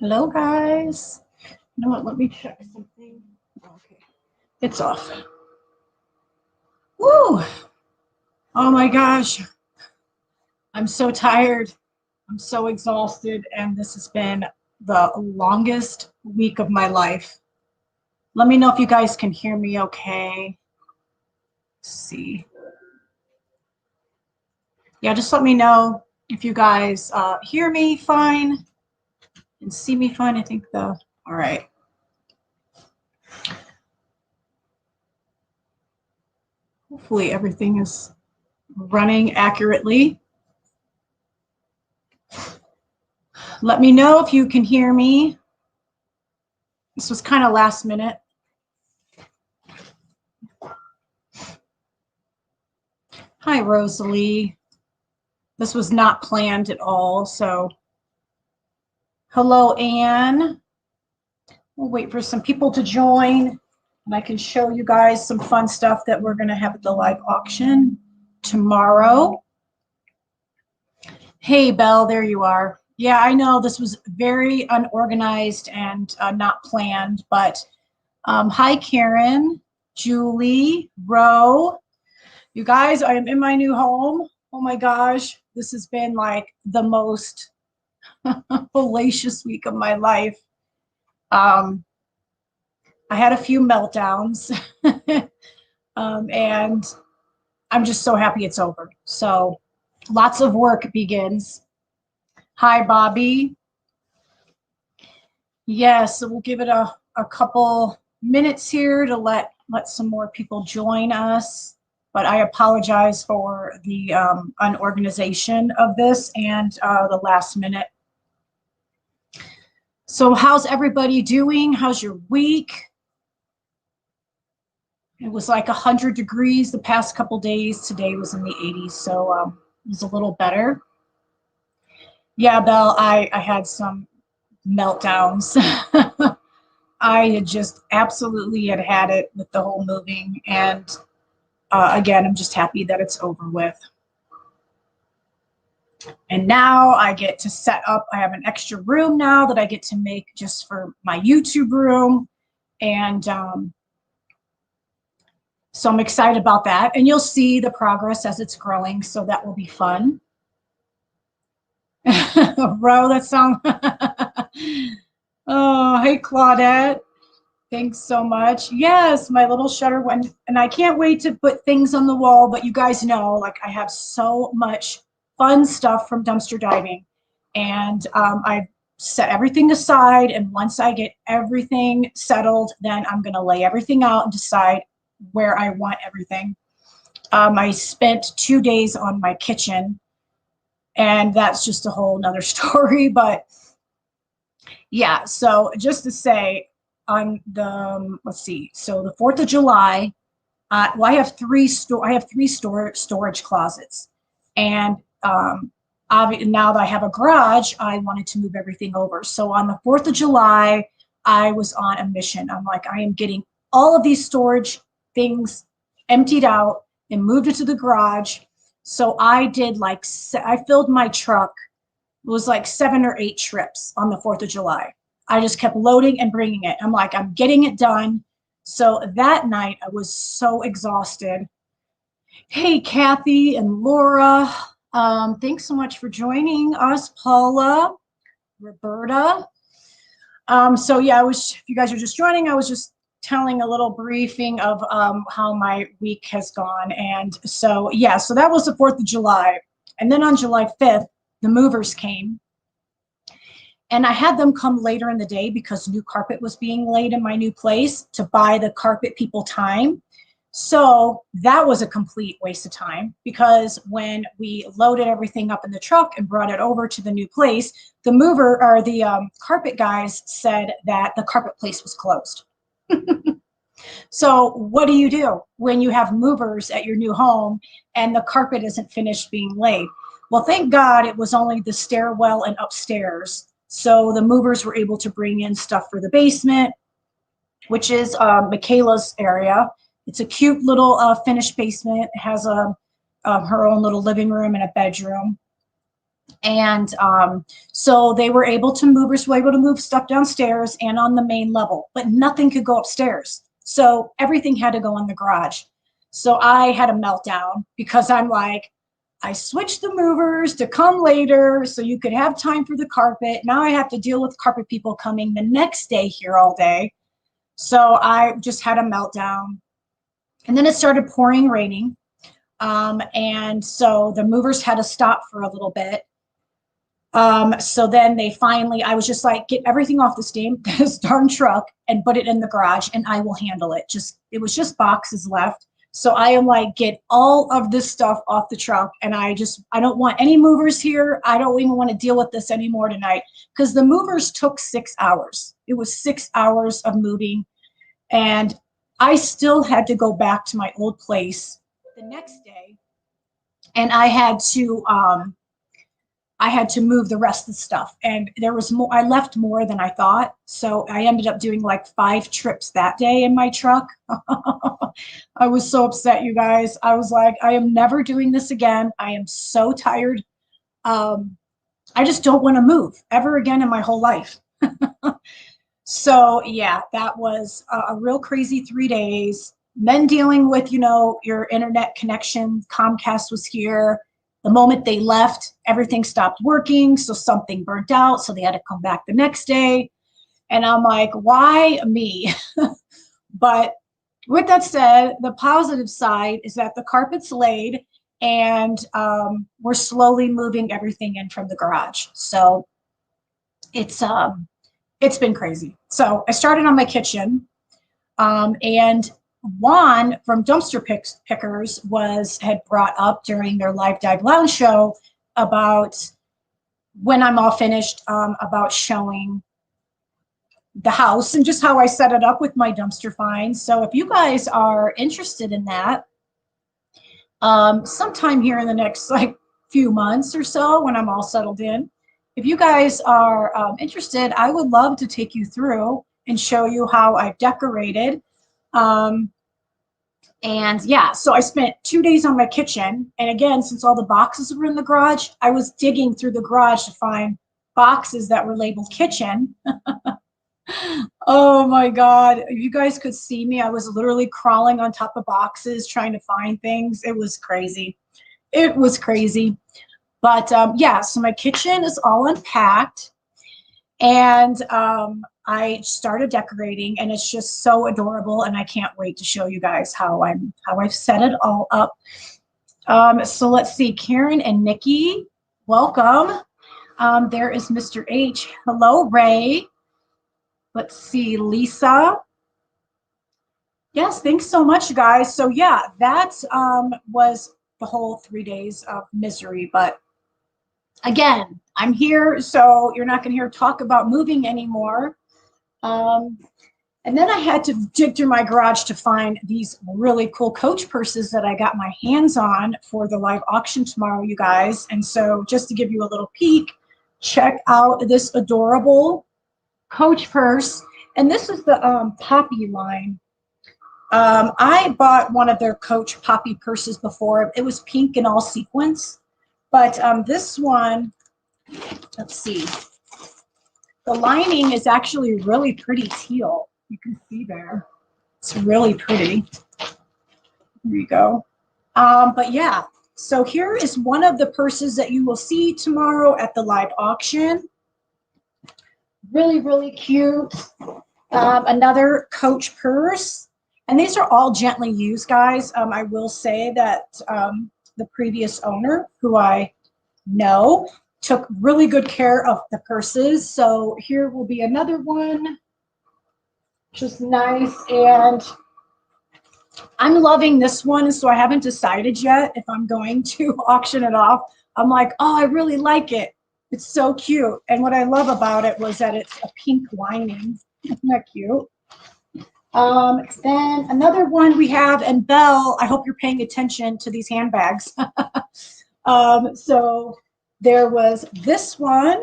Hello, guys. You know what? Let me check something. Okay, it's off. Woo! Oh my gosh. I'm so tired. I'm so exhausted, and this has been the longest week of my life. Let me know if you guys can hear me okay. Let's see. Yeah, just let me know if you guys hear me fine and see me fine. I think all right. Hopefully everything is running accurately. Let me know if you can hear me. This was kind of last minute. Hi, Rosalie. This was not planned at all. So, hello, Anne. We'll wait for some people to join, and I can show you guys some fun stuff that we're going to have at the live auction tomorrow. Hey, Belle, there you are. Yeah, I know this was very unorganized and not planned, but hi, Karen, Julie, Ro. You guys, I am in my new home. Oh my gosh, this has been like the most hellacious week of my life. I had a few meltdowns, and I'm just so happy it's over. So lots of work begins. Hi, Bobby. Yes, so we'll give it a couple minutes here to let some more people join us. But I apologize for the unorganization of this and the last minute. So how's everybody doing? How's your week? It was like 100 degrees the past couple days. Today was in the 80s, so it was a little better. Yeah, Belle, I had some meltdowns. I had just absolutely had it with the whole moving. And again, I'm just happy that it's over with. And now I get to set up, I have an extra room now that I get to make just for my YouTube room. And so I'm excited about that. And you'll see the progress as it's growing. So that will be fun. Ro, that sounds. Oh, hey, Claudette. Thanks so much. Yes, my little shutter went, and I can't wait to put things on the wall. But you guys know, like, I have so much fun stuff from dumpster diving, and I set everything aside. And once I get everything settled, then I'm gonna lay everything out and decide where I want everything. I spent 2 days on my kitchen, and that's just a whole nother story. But yeah, so just to say, on the let's see, so the 4th of July, well, I have three storage closets, and now that I have a garage, I wanted to move everything over. So on the 4th of July, I was on a mission. I'm like, I am getting all of these storage things emptied out and moved into the garage. So I did like I filled my truck. It was like 7 or 8 trips on the 4th of July. I just kept loading and bringing it. I'm like, I'm getting it done. So that night I was so exhausted. Hey, Kathy and Laura. Thanks so much for joining us, Paula, Roberta. So yeah, if you guys are just joining, I was just telling a little briefing of how my week has gone. And so, yeah, so that was the 4th of July. And then on July 5th, the movers came. And I had them come later in the day because new carpet was being laid in my new place to buy the carpet people time. So that was a complete waste of time, because when we loaded everything up in the truck and brought it over to the new place, the mover or the carpet guys said that the carpet place was closed. So what do you do when you have movers at your new home and the carpet isn't finished being laid? Well, thank God it was only the stairwell and upstairs. So the movers were able to bring in stuff for the basement, which is Michaela's area. It's a cute little finished basement. It has her own little living room and a bedroom. And so they were able to movers were able to move stuff downstairs and on the main level, but nothing could go upstairs. So everything had to go in the garage. So I had a meltdown because I'm like, I switched the movers to come later so you could have time for the carpet. Now I have to deal with carpet people coming the next day here all day. So I just had a meltdown. And then it started pouring, raining. And so the movers had to stop for a little bit. So then they finally, I was just like, get everything off this darn truck and put it in the garage and I will handle it. It was just boxes left. So I am like, get all of this stuff off the truck. And I don't want any movers here. I don't even want to deal with this anymore tonight because the movers took 6 hours. It was 6 hours of moving. And I still had to go back to my old place the next day. And I had to move the rest of the stuff, and there was more. I left more than I thought, so I ended up doing like 5 trips that day in my truck. I was so upset, you guys. I was like, I am never doing this again. I am so tired. I just don't want to move ever again in my whole life. So yeah, that was a real crazy 3 days. Then dealing with, your internet connection. Comcast was here. The moment they left, everything stopped working. So something burnt out. So they had to come back the next day. And I'm like, why me? But with that said, the positive side is that the carpet's laid and we're slowly moving everything in from the garage. So it's been crazy. So I started on my kitchen, and Juan from Dumpster Pickers had brought up during their Live Dive Lounge show about when I'm all finished, about showing the house and just how I set it up with my dumpster finds. So if you guys are interested in that, sometime here in the next few months or so when I'm all settled in, if you guys are interested, I would love to take you through and show you how I've decorated. And yeah, so I spent 2 days on my kitchen. And again, since all the boxes were in the garage, I was digging through the garage to find boxes that were labeled kitchen. Oh my God. If you guys could see me, I was literally crawling on top of boxes trying to find things. It was crazy. It was crazy. But yeah, so my kitchen is all unpacked. And I started decorating, and it's just so adorable, and I can't wait to show you guys how I've set it all up. So let's see, Karen and Nikki, welcome. There is Mr. H. Hello, Ray. Let's see, Lisa. Yes, thanks so much, guys. So yeah, that was the whole 3 days of misery. But again, I'm here, so you're not going to hear talk about moving anymore. And then I had to dig through my garage to find these really cool Coach purses that I got my hands on for the live auction tomorrow, you guys. And so just to give you a little peek, check out this adorable Coach purse. And this is the Poppy line. I bought one of their Coach Poppy purses before. It was pink and all sequins. But this one, let's see. The lining is actually really pretty teal. You can see there. It's really pretty. Here you go. But yeah, so here is one of the purses that you will see tomorrow at the live auction. Really, really cute. Another Coach purse. And these are all gently used, guys. I will say that the previous owner, who I know, took really good care of the purses. So here will be another one, just nice. And I'm loving this one, so I haven't decided yet if I'm going to auction it off. I'm like, oh, I really like it. It's so cute. And what I love about it was that it's a pink lining. Isn't that cute? Then another one we have, and Belle, I hope you're paying attention to these handbags. So there was this one,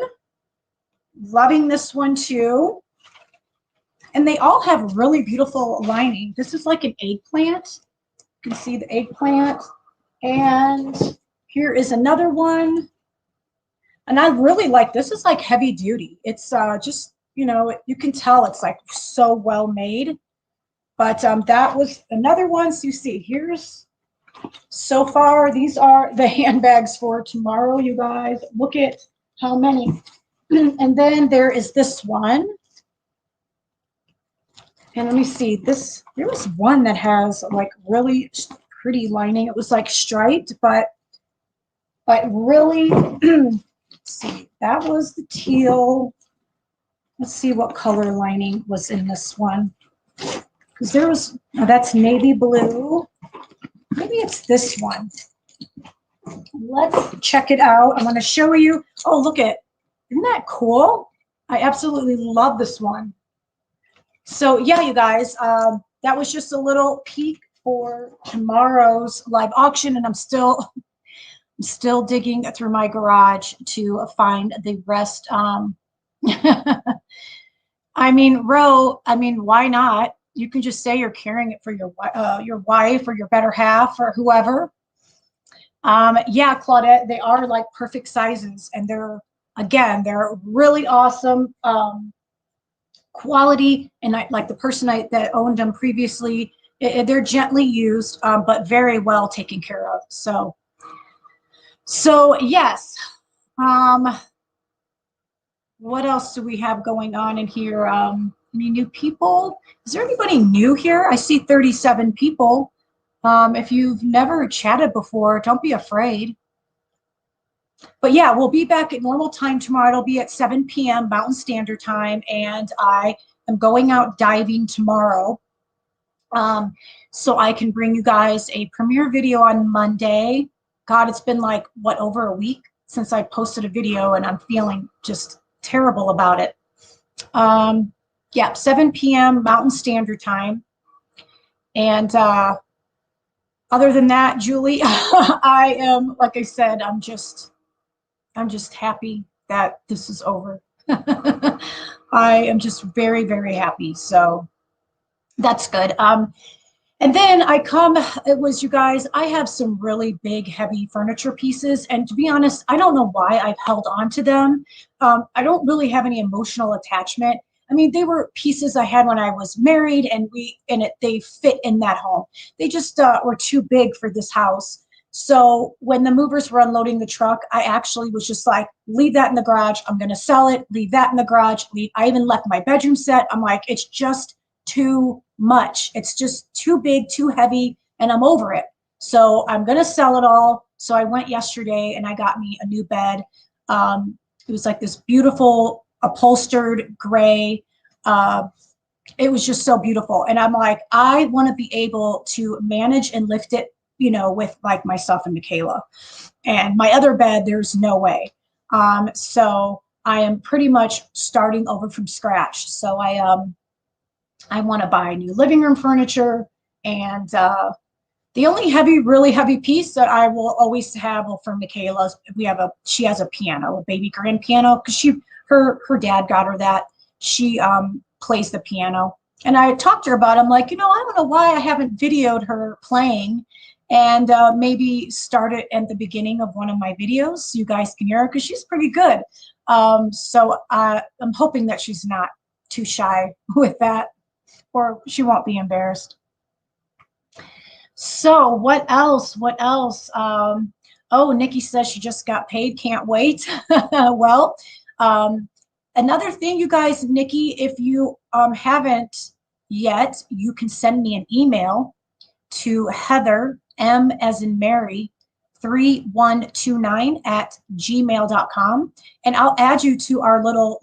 loving this one too. And they all have really beautiful lining. This is like an eggplant. You can see the eggplant. And here is another one. And I really like, this is like heavy duty. It's just, you know, you can tell it's like so well made. But that was another one. So you see, here's so far, these are the handbags for tomorrow, you guys. Look at how many. And then there is this one. And let me see, this, there was one that has like really pretty lining. It was like striped, but really, let's see, that was the teal. Let's see what color lining was in this one. Because there was, oh, that's navy blue. Maybe it's this one. Let's check it out. I'm going to show you. Oh, look at, isn't that cool? I absolutely love this one. So yeah, you guys, that was just a little peek for tomorrow's live auction, and I'm still digging through my garage to find the rest. I mean, I mean, why not? You can just say you're carrying it for your wife or your better half or whoever. Yeah, Claudette, they are like perfect sizes, and they're really awesome quality. And I like the person that owned them previously. They're gently used, but very well taken care of. So yes. What else do we have going on in here? Any new people? Is there anybody new here? I see 37 people. If you've never chatted before, don't be afraid. But yeah, we'll be back at normal time tomorrow. It'll be at 7 p.m. Mountain Standard Time, and I am going out diving tomorrow. So I can bring you guys a premiere video on Monday. God, it's been like, what, over a week since I posted a video, and I'm feeling just terrible about it. Yeah, 7 p.m. Mountain Standard Time. And other than that, Julie, I am, like I said, I'm just happy that this is over. I am just very, very happy. So that's good. And then it was, you guys, I have some really big, heavy furniture pieces. And to be honest, I don't know why I've held on to them. I don't really have any emotional attachment. I mean, they were pieces I had when I was married, and they fit in that home. They just were too big for this house. So when the movers were unloading the truck, I actually was just like, leave that in the garage. I'm going to sell it. Leave that in the garage. I even left my bedroom set. I'm like, it's just too much. It's just too big, too heavy, and I'm over it. So I'm going to sell it all. So I went yesterday and I got me a new bed. It was like this beautiful upholstered gray. It was just so beautiful. And I'm like, I want to be able to manage and lift it, you know, with like myself and Michaela. And my other bed, there's no way. So I am pretty much starting over from scratch. So I want to buy new living room furniture, and the only really heavy piece that I will always have for Michaela, she has a piano, a baby grand piano, because her dad got her that. She plays the piano, and I talked to her about it. I'm like, I don't know why I haven't videoed her playing, and maybe start it at the beginning of one of my videos so you guys can hear her, because she's pretty good. So I'm hoping that she's not too shy with that, or she won't be embarrassed. So what else? Oh, Nikki says she just got paid. Can't wait. Well, another thing, you guys, Nikki, if you haven't yet, you can send me an email to Heather, M as in Mary, 3129 at gmail.com. And I'll add you to our little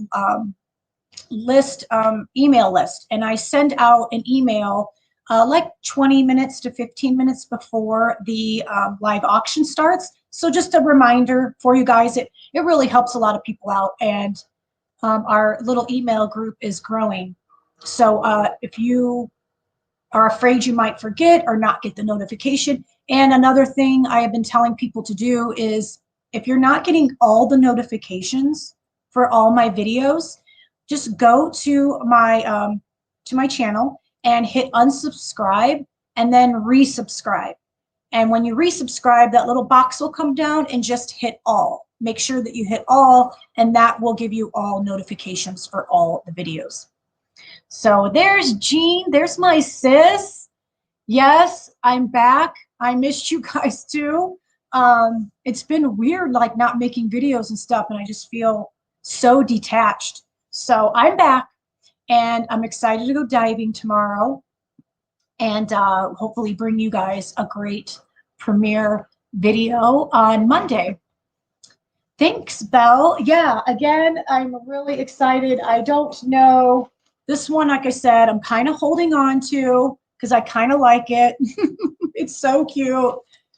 email list. And I send out an email like 20 minutes to 15 minutes before the live auction starts. So just a reminder for you guys, it really helps a lot of people out. And our little email group is growing. So if you are afraid you might forget or not get the notification. And another thing I have been telling people to do is, if you're not getting all the notifications for all my videos, just go to my channel and hit unsubscribe and then resubscribe. And when you resubscribe, that little box will come down, and just hit all. make sure that you hit all, and that will give you all notifications for all the videos. So there's Jean. There's my sis. Yes, I'm back. I missed you guys too. It's been weird, like not making videos and stuff, and I just feel so detached. So I'm back, and I'm excited to go diving tomorrow, and hopefully bring you guys a great premiere video on Monday. Thanks, Belle. Yeah, again, I'm really excited. I don't know. This one, like I said, I'm kind of holding on to because I kind of like it. It's so cute.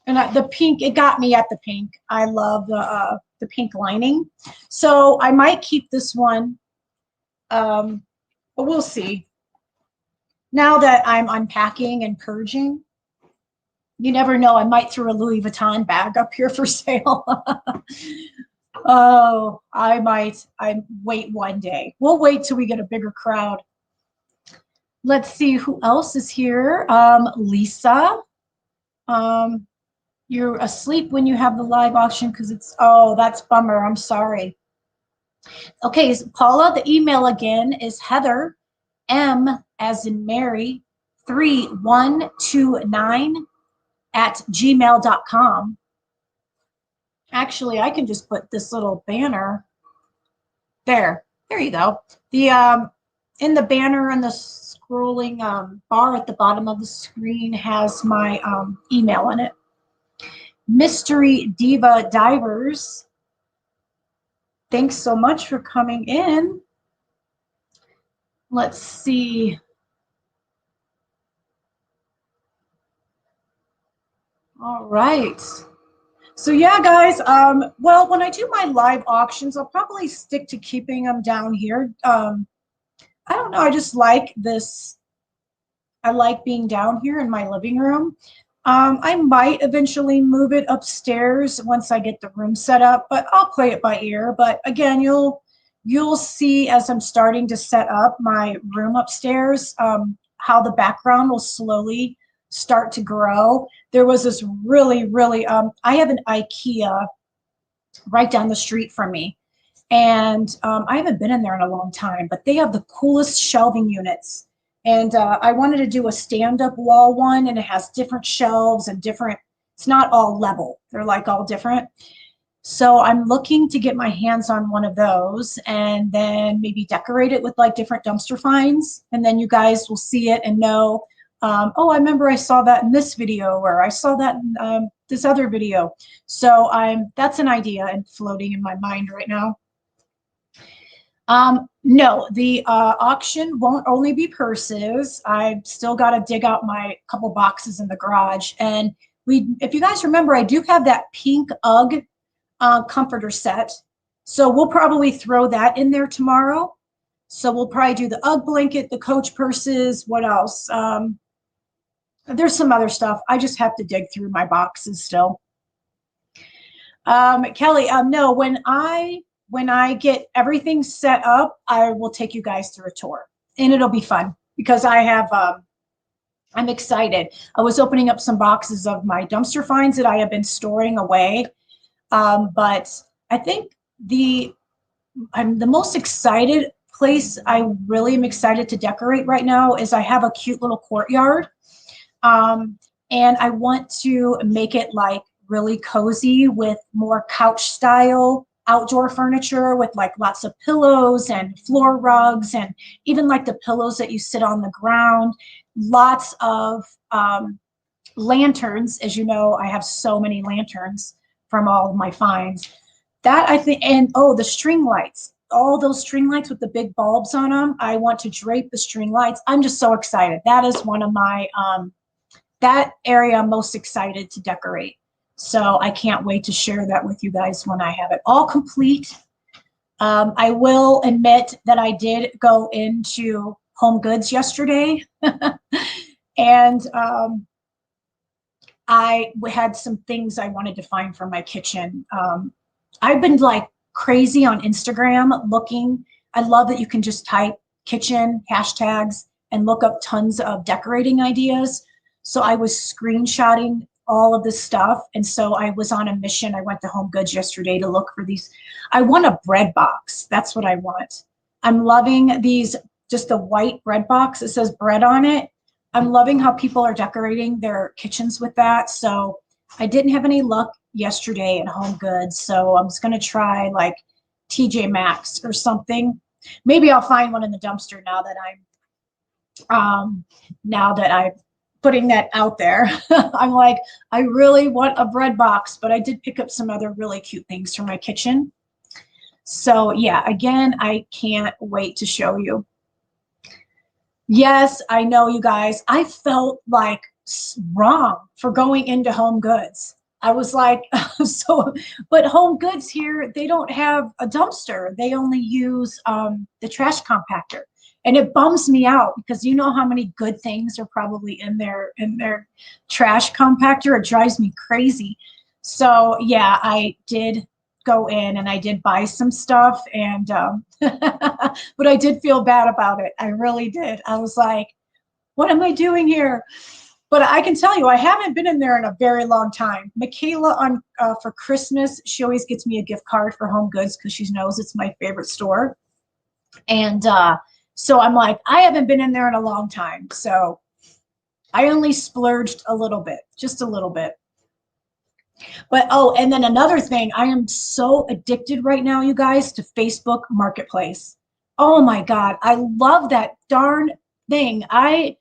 And the pink, it got me at the pink. I love the pink lining. So I might keep this one, but we'll see. Now that I'm unpacking and purging, you never know. I might throw a Louis Vuitton bag up here for sale. Oh, I might. I wait one day. We'll wait till we get a bigger crowd. Let's see who else is here. Lisa. You're asleep when you have the live auction because it's, oh, that's bummer. I'm sorry. Okay, so Paula, the email again is Heather, M as in Mary, 3129 @gmail.com. Actually, I can just put this little banner there. There you go. The in the banner and the scrolling bar at the bottom of the screen has my email in it. Mystery Diva Divers. Thanks so much for coming in. Let's see. All right. So yeah, guys, well, when I do my live auctions, I'll probably stick to keeping them down here. I don't know, I just like this. I like being down here in my living room. I might eventually move it upstairs once I get the room set up, but I'll play it by ear. But again, you'll see as I'm starting to set up my room upstairs, how the background will slowly start to grow. There was this really, I have an IKEA right down the street from me. And I haven't been in there in a long time, but they have the coolest shelving units. And I wanted to do a stand-up wall one, and it has different shelves and different, it's not all level. They're like all different. So I'm looking to get my hands on one of those and then maybe decorate it with like different dumpster finds. And then you guys will see it and know, oh, I remember I saw that in this video, or I saw that in this other video. So that's an idea and floating in my mind right now. No, the auction won't only be purses. I've still got to dig out my couple boxes in the garage. And if you guys remember, I do have that pink UGG comforter set. So we'll probably throw that in there tomorrow. So we'll probably do the UGG blanket, the Coach purses. What else? There's some other stuff. I just have to dig through my boxes still. Kelly, no, when I get everything set up, I will take you guys through a tour, and it'll be fun because I'm excited. I was opening up some boxes of my dumpster finds that I have been storing away. But I think I'm the most excited place I really am excited to decorate right now is I have a cute little courtyard. And I want to make it like really cozy with more couch style outdoor furniture with like lots of pillows and floor rugs and even like the pillows that you sit on the ground. Lots of lanterns. As you know, I have so many lanterns from all of my finds. That I think, and oh, the string lights. All those string lights with the big bulbs on them. I want to drape the string lights. I'm just so excited. That is one of my, that area I'm most excited to decorate. So I can't wait to share that with you guys when I have it all complete. I will admit that I did go into Home Goods yesterday and I had some things I wanted to find for my kitchen. I've been like crazy on Instagram looking. I love that you can just type kitchen hashtags and look up tons of decorating ideas. So I was screenshotting all of this stuff. And so I was on a mission. I went to Home Goods yesterday to look for these. I want a bread box. That's what I want. I'm loving these, just the white bread box. It says bread on it. I'm loving how people are decorating their kitchens with that. So I didn't have any luck yesterday at Home Goods. So I'm just going to try like TJ Maxx or something. Maybe I'll find one in the dumpster now that I'm putting that out there. I'm like, I really want a bread box, but I did pick up some other really cute things for my kitchen. So yeah, again, I can't wait to show you. Yes, I know, you guys. I felt like wrong for going into Home Goods. I was like, so, but Home Goods here, they don't have a dumpster. They only use the trash compactor. And it bums me out because you know how many good things are probably in their trash compactor. It drives me crazy. So yeah, I did go in and I did buy some stuff, and but I did feel bad about it. I really did. I was like, what am I doing here? But I can tell you, I haven't been in there in a very long time. Michaela, on for Christmas, she always gets me a gift card for Home Goods because she knows it's my favorite store. And so I'm like, I haven't been in there in a long time. So I only splurged a little bit, just a little bit. But oh, and then another thing, I am so addicted right now, you guys, to Facebook Marketplace. Oh my God, I love that darn thing. I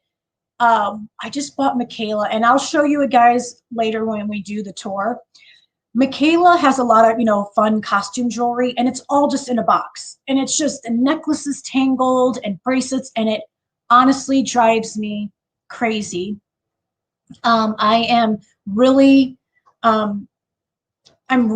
just bought Michaela, and I'll show you guys later when we do the tour. Michaela has a lot of, fun costume jewelry, and it's all just in a box. And it's just the necklaces tangled and bracelets, and it honestly drives me crazy. I am really, I'm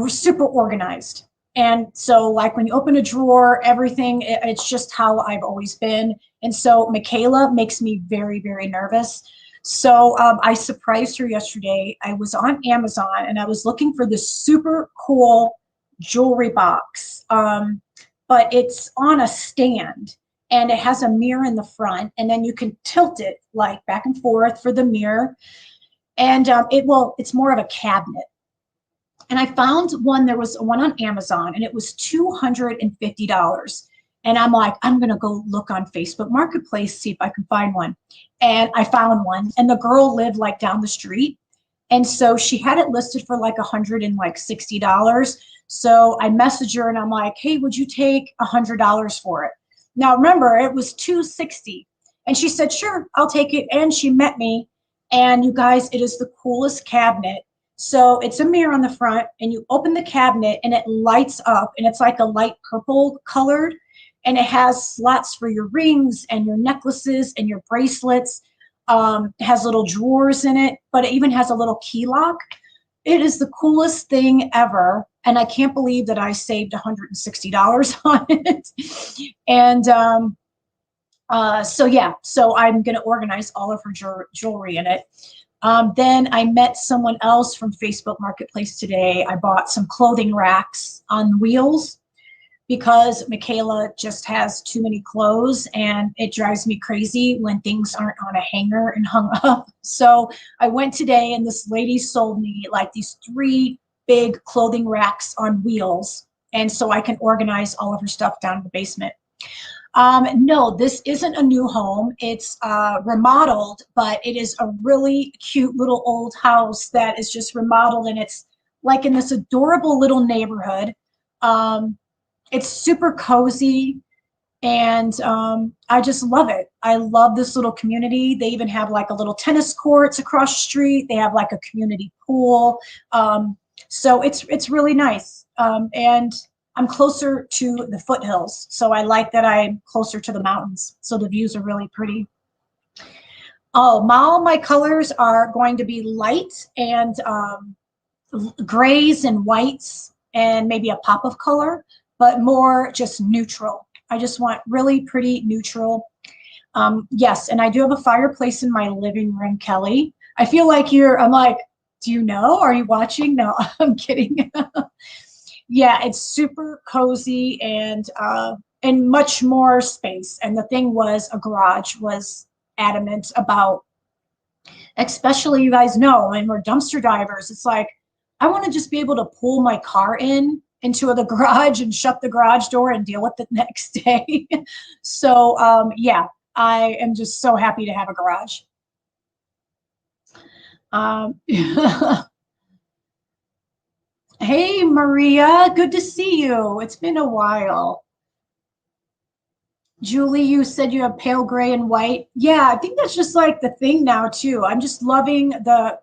super organized. And so like when you open a drawer, everything, it's just how I've always been. And so Michaela makes me very, very nervous. So I surprised her yesterday. I was on Amazon and I was looking for this super cool jewelry box, but it's on a stand and it has a mirror in the front, and then you can tilt it like back and forth for the mirror. And it's more of a cabinet. And I found one, there was one on Amazon, and it was $250. And I'm like, I'm going to go look on Facebook Marketplace, see if I can find one. And I found one, and the girl lived like down the street. And so she had it listed for like $160. So I messaged her and I'm like, hey, would you take $100 for it? Now remember, it was $260. And she said, sure, I'll take it. And she met me. And you guys, it is the coolest cabinet. So it's a mirror on the front, and you open the cabinet and it lights up, and it's like a light purple colored, and it has slots for your rings and your necklaces and your bracelets. It has little drawers in it, but it even has a little key lock. It is the coolest thing ever. And I can't believe that I saved $160 on it. And so yeah, so I'm going to organize all of her jewelry in it. Then I met someone else from Facebook Marketplace today. I bought some clothing racks on wheels because Michaela just has too many clothes, and it drives me crazy when things aren't on a hanger and hung up. So I went today, and this lady sold me like these 3 big clothing racks on wheels. And so I can organize all of her stuff down in the basement. No, this isn't a new home. It's remodeled, but it is a really cute little old house that is just remodeled, and it's like in this adorable little neighborhood. It's super cozy, and I just love it. I love this little community. They even have like a little tennis courts across the street. They have like a community pool. So it's really nice. And I'm closer to the foothills, so I like that I'm closer to the mountains, so the views are really pretty. Oh, all my colors are going to be light and grays and whites and maybe a pop of color, but more just neutral. I just want really pretty neutral. Yes, and I do have a fireplace in my living room, Kelly. I feel like I'm like, do you know? Are you watching? No, I'm kidding. Yeah, it's super cozy and much more space. And the thing was, a garage was adamant about Especially, you guys know, when we're dumpster divers, it's like, I want to just be able to pull my car into the garage and shut the garage door and deal with it next day. So, yeah, I am just so happy to have a garage. Um, hey, Maria, good to see you. It's been a while. Julie, you said you have pale gray and white. Yeah, I think that's just like the thing now too. I'm just loving the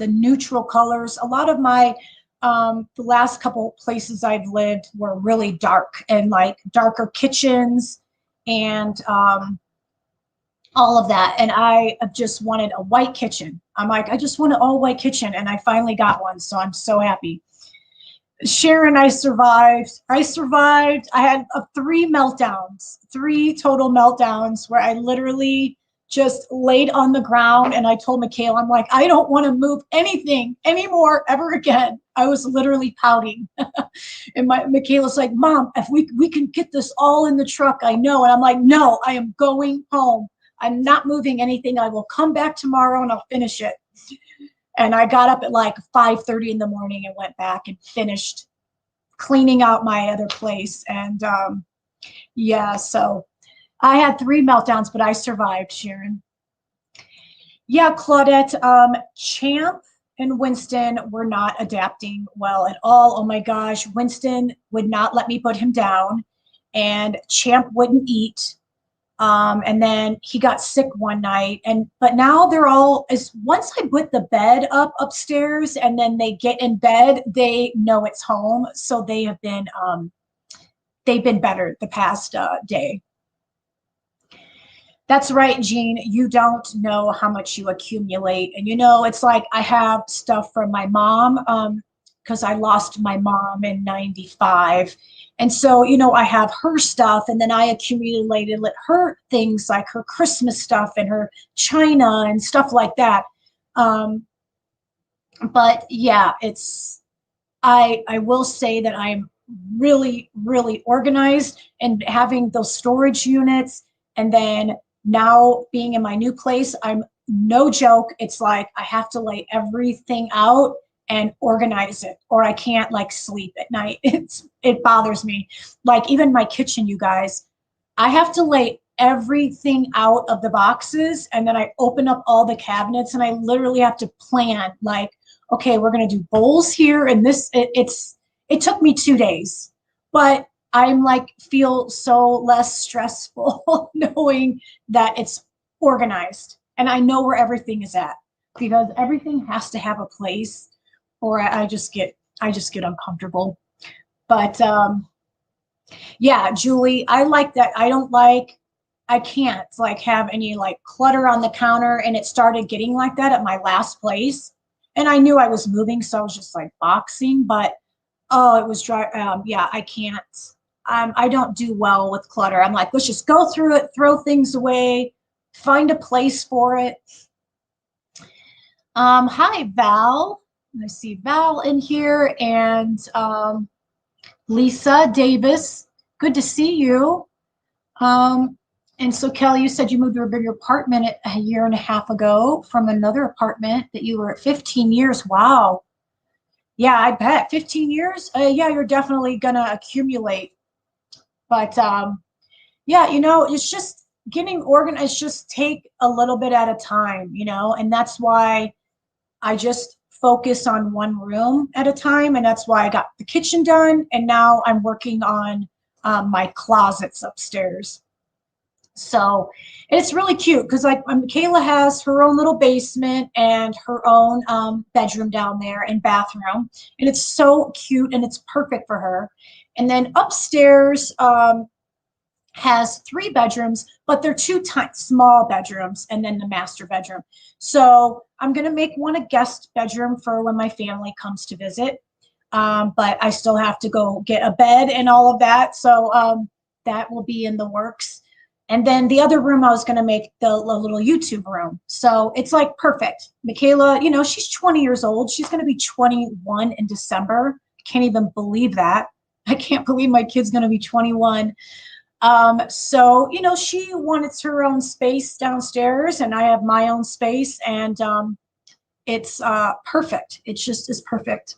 neutral colors. A lot of my the last couple places I've lived were really dark and like darker kitchens and all of that. And I just wanted a white kitchen. I'm like, I just want an all white kitchen, and I finally got one, so I'm so happy. Sharon, I survived. I survived. I had three meltdowns, three total meltdowns where I literally just laid on the ground and I told Michaela, I'm like, I don't want to move anything anymore ever again. I was literally pouting. And Michaela's like, Mom, if we can get this all in the truck, I know. And I'm like, no, I am going home. I'm not moving anything. I will come back tomorrow and I'll finish it. And I got up at like 5:30 in the morning and went back and finished cleaning out my other place. And yeah, so I had three meltdowns, but I survived, Sharon. Yeah, Claudette, Champ and Winston were not adapting well at all. Oh my gosh, Winston would not let me put him down, and Champ wouldn't eat. And then he got sick one night, but now they're all, as once I put the bed up upstairs and then they get in bed, they know it's home. So they've been better the past day. That's right, Jean. You don't know how much you accumulate. And it's like I have stuff from my mom, because I lost my mom in 95. And so, I have her stuff, and then I accumulated her things like her Christmas stuff and her china and stuff like that. But yeah, I will say that I'm really, really organized, and having those storage units, and then now being in my new place, I'm no joke. It's like I have to lay everything out and organize it, or I can't like sleep at night. It bothers me. Like even my kitchen, you guys, I have to lay everything out of the boxes, and then I open up all the cabinets, and I literally have to plan like, okay, we're gonna do bowls here, and this. It took me 2 days, but I'm like feel so less stressful knowing that it's organized and I know where everything is at, because everything has to have a place, or I just get uncomfortable. But yeah, Julie, I like that. I can't like have any like clutter on the counter, and it started getting like that at my last place. And I knew I was moving, so I was just like boxing, but oh, it was dry. Yeah, I can't. I don't do well with clutter. I'm like, let's just go through it, throw things away, find a place for it. Hi, Val. I see Val in here, and Lisa Davis. Good to see you. And so, Kelly, you said you moved to a bigger apartment a year and a half ago from another apartment that you were at 15 years. Wow. Yeah, I bet 15 years. Yeah, you're definitely gonna accumulate. But yeah, it's just getting organized. Just take a little bit at a time, and that's why I just focus on one room at a time, and that's why I got the kitchen done, and now I'm working on my closets upstairs. So it's really cute because like Michaela has her own little basement and her own bedroom down there and bathroom, and it's so cute and it's perfect for her. And then upstairs has 3 bedrooms, but they're two small bedrooms, and then the master bedroom. So I'm gonna make one a guest bedroom for when my family comes to visit. But I still have to go get a bed and all of that. So that will be in the works. And then the other room I was going to make the little YouTube room. So it's like perfect. Michaela, she's 20 years old. She's going to be 21 in December. Can't even believe that. I can't believe my kid's going to be 21. So, you know, she wanted her own space downstairs, and I have my own space, and it's perfect. It just is perfect.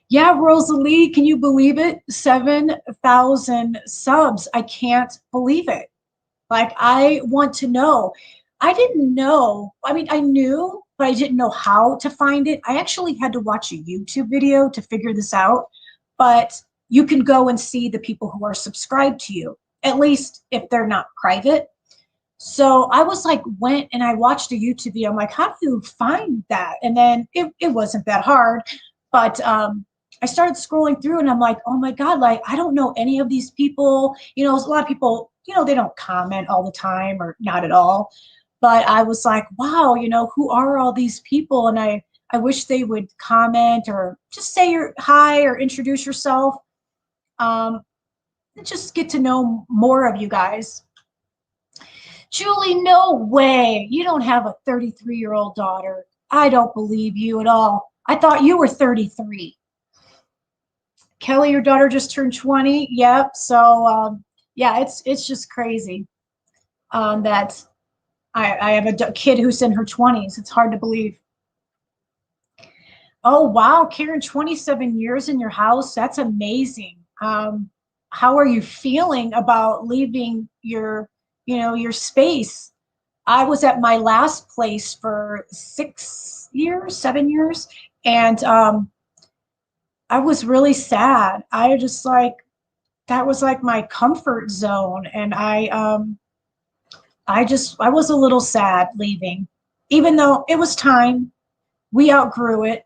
Yeah, Rosalie, can you believe it? 7,000 subs. I can't believe it. Like, I want to know. I didn't know. I mean, I knew, but I didn't know how to find it. I actually had to watch a YouTube video to figure this out. But you can go and see the people who are subscribed to you, at least if they're not private. So I was like, went and I watched a YouTube video. I'm like, how do you find that? And then it wasn't that hard. But I started scrolling through and I'm like, oh my God, like, I don't know any of these people. You know, a lot of people, you know, they don't comment all the time or not at all. But I was like, wow, you know, who are all these people? And I wish they would comment or just say your hi or introduce yourself. Um, and just get to know more of you guys. Julie, no way. You don't have a 33-year-old daughter. I don't believe you at all. I thought you were 33. Kelly, your daughter just turned 20. Yep. So yeah, it's just crazy that I have a kid who's in her 20s. It's hard to believe. Oh, wow, Karen, 27 years in your house. That's amazing. How are you feeling about leaving your, you know, your space? I was at my last place for 6 years, 7 years, and I was really sad. I just like, that was like my comfort zone, and I was a little sad leaving, even though it was time. We outgrew it,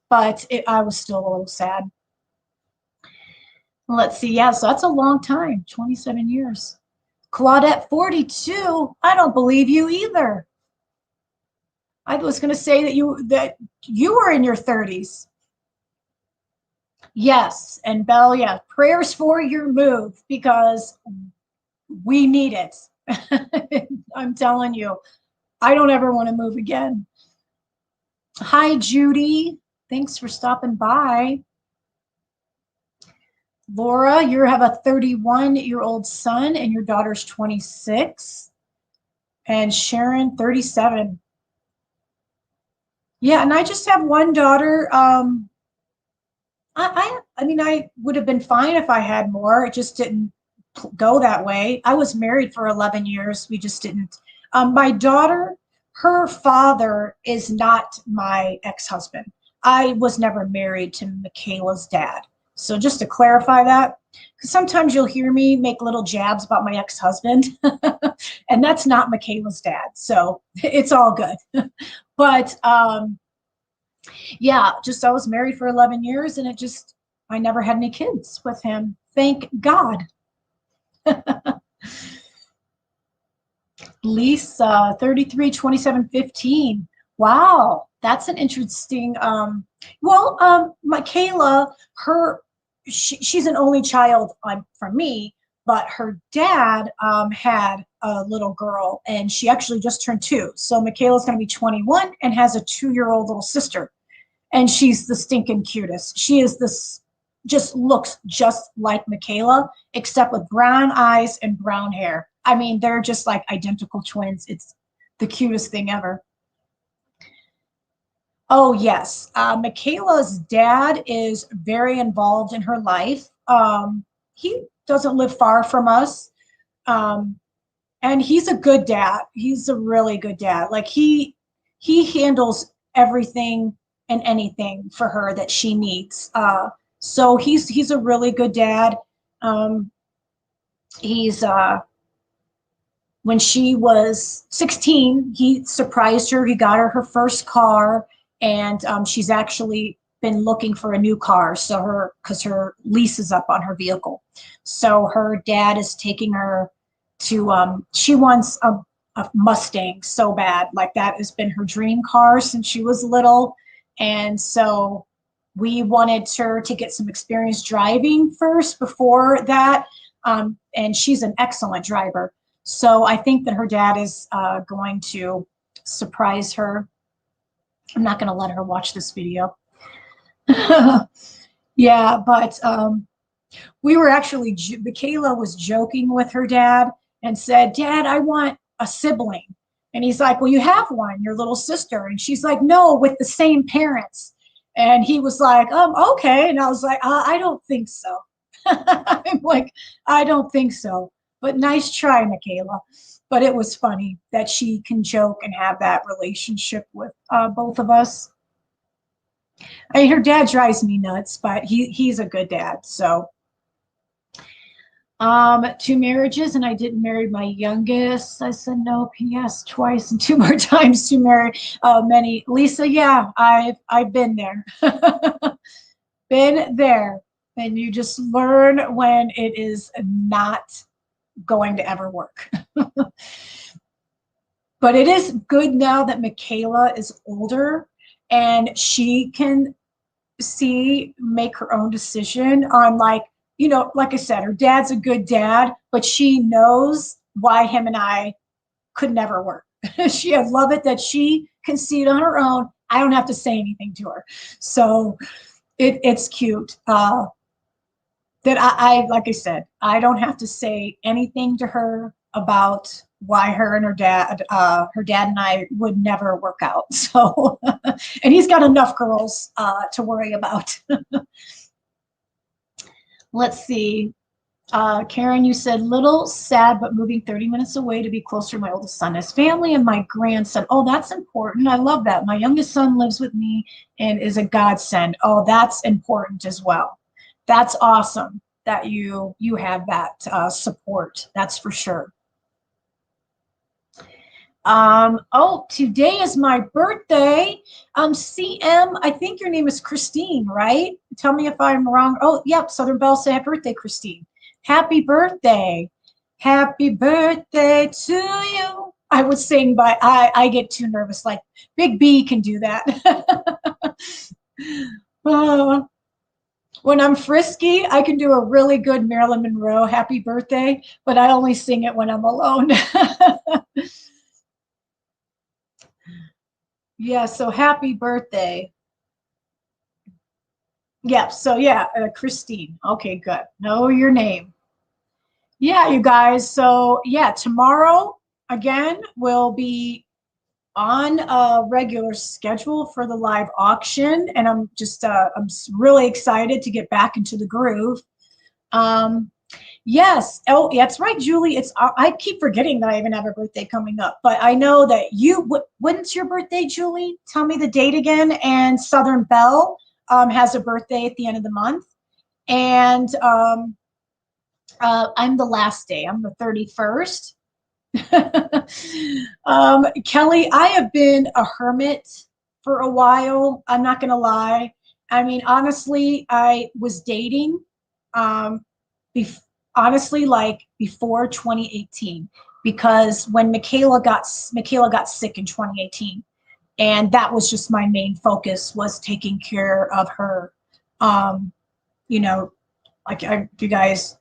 but I was still a little sad. Let's see. Yeah, so that's a long time, 27 years. Claudette, 42. I don't believe you either. I was going to say that you were in your 30s. Yes, and Belle, yeah, prayers for your move because we need it. I'm telling you, I don't ever want to move again. Hi, Judy. Thanks for stopping by. Laura, you have a 31-year-old son and your daughter's 26. And Sharon, 37. Yeah, and I just have one daughter. I mean, I would have been fine if I had more. It just didn't go that way. I was married for 11 years. We just didn't. My daughter, her father is not my ex-husband. I was never married to Michaela's dad. So just to clarify that, because sometimes you'll hear me make little jabs about my ex-husband, and that's not Michaela's dad. So it's all good. But yeah, just I was married for 11 years and I never had any kids with him. Thank God. Lisa, 33, 27, 15. Wow, that's an interesting, Michaela, she's an only child from me, but her dad had a little girl and she actually just turned 2. So Michaela's going to be 21 and has a 2-year-old little sister. And she's the stinking cutest. She is this, just looks just like Michaela, except with brown eyes and brown hair. I mean, they're just like identical twins. It's the cutest thing ever. Oh, yes. Michaela's dad is very involved in her life. He doesn't live far from us. Um, and he's a good dad. He's a really good dad. Like he handles everything and anything for her that she needs. So he's a really good dad. He's when she was 16, he surprised her. He got her first car, and she's actually been looking for a new car. So because her lease is up on her vehicle. So her dad is taking her to, she wants a Mustang so bad. Like that has been her dream car since she was little. And so we wanted her to get some experience driving first before that. And she's an excellent driver. So I think that her dad is going to surprise her. I'm not going to let her watch this video. Yeah, but We were actually, Michaela was joking with her dad and said, Dad, I want a sibling. And he's like, well, you have one, your little sister. And she's like, no, with the same parents. And he was like, okay. And I was like, I don't think so. I'm like, I don't think so. But nice try, Michaela. But it was funny that she can joke and have that relationship with both of us. I mean, her dad drives me nuts, but he's a good dad. So 2 marriages, and I didn't marry my youngest. I said no. P.S. twice and two more times to marry many. Lisa, yeah, I've been there. Been there. And you just learn when it is not going to ever work. But it is good now that Michaela is older and she can make her own decision on, like, like I said, her dad's a good dad, but she knows why him and I could never work. I love it that she can see it on her own. I don't have to say anything to her. So it's cute. That like I said, I don't have to say anything to her about why her dad and I would never work out. So, and he's got enough girls to worry about. Let's see. Karen, you said little sad, but moving 30 minutes away to be closer to my oldest son, his family, and my grandson. Oh, that's important. I love that. My youngest son lives with me and is a godsend. Oh, that's important as well. That's awesome that you have that support. That's for sure. Oh, today is my birthday. CM, I think your name is Christine, right? Tell me if I'm wrong. Oh, yep. Southern Belle, say happy birthday, Christine. Happy birthday. Happy birthday to you. I would sing, but I get too nervous. Like Big B can do that. When I'm frisky, I can do a really good Marilyn Monroe happy birthday, but I only sing it when I'm alone. Yeah, so happy birthday. Yeah, so yeah, Christine. Okay, good. Know your name. Yeah, you guys. So yeah, tomorrow again will be on a regular schedule for the live auction, and I'm really excited to get back into the groove. Um, yes. Oh, yeah, that's right, Julie. I keep forgetting that I even have a birthday coming up, but I know that when's your birthday, Julie? Tell me the date again. And Southern Belle has a birthday at the end of the month, and I'm the last day. I'm the 31st. Kelly, I have been a hermit for a while. I'm not gonna lie. I mean, honestly, I was dating, um, bef- honestly, like before 2018, because when Michaela got sick in 2018, and that was just my main focus, was taking care of her. Um, you know, like you guys,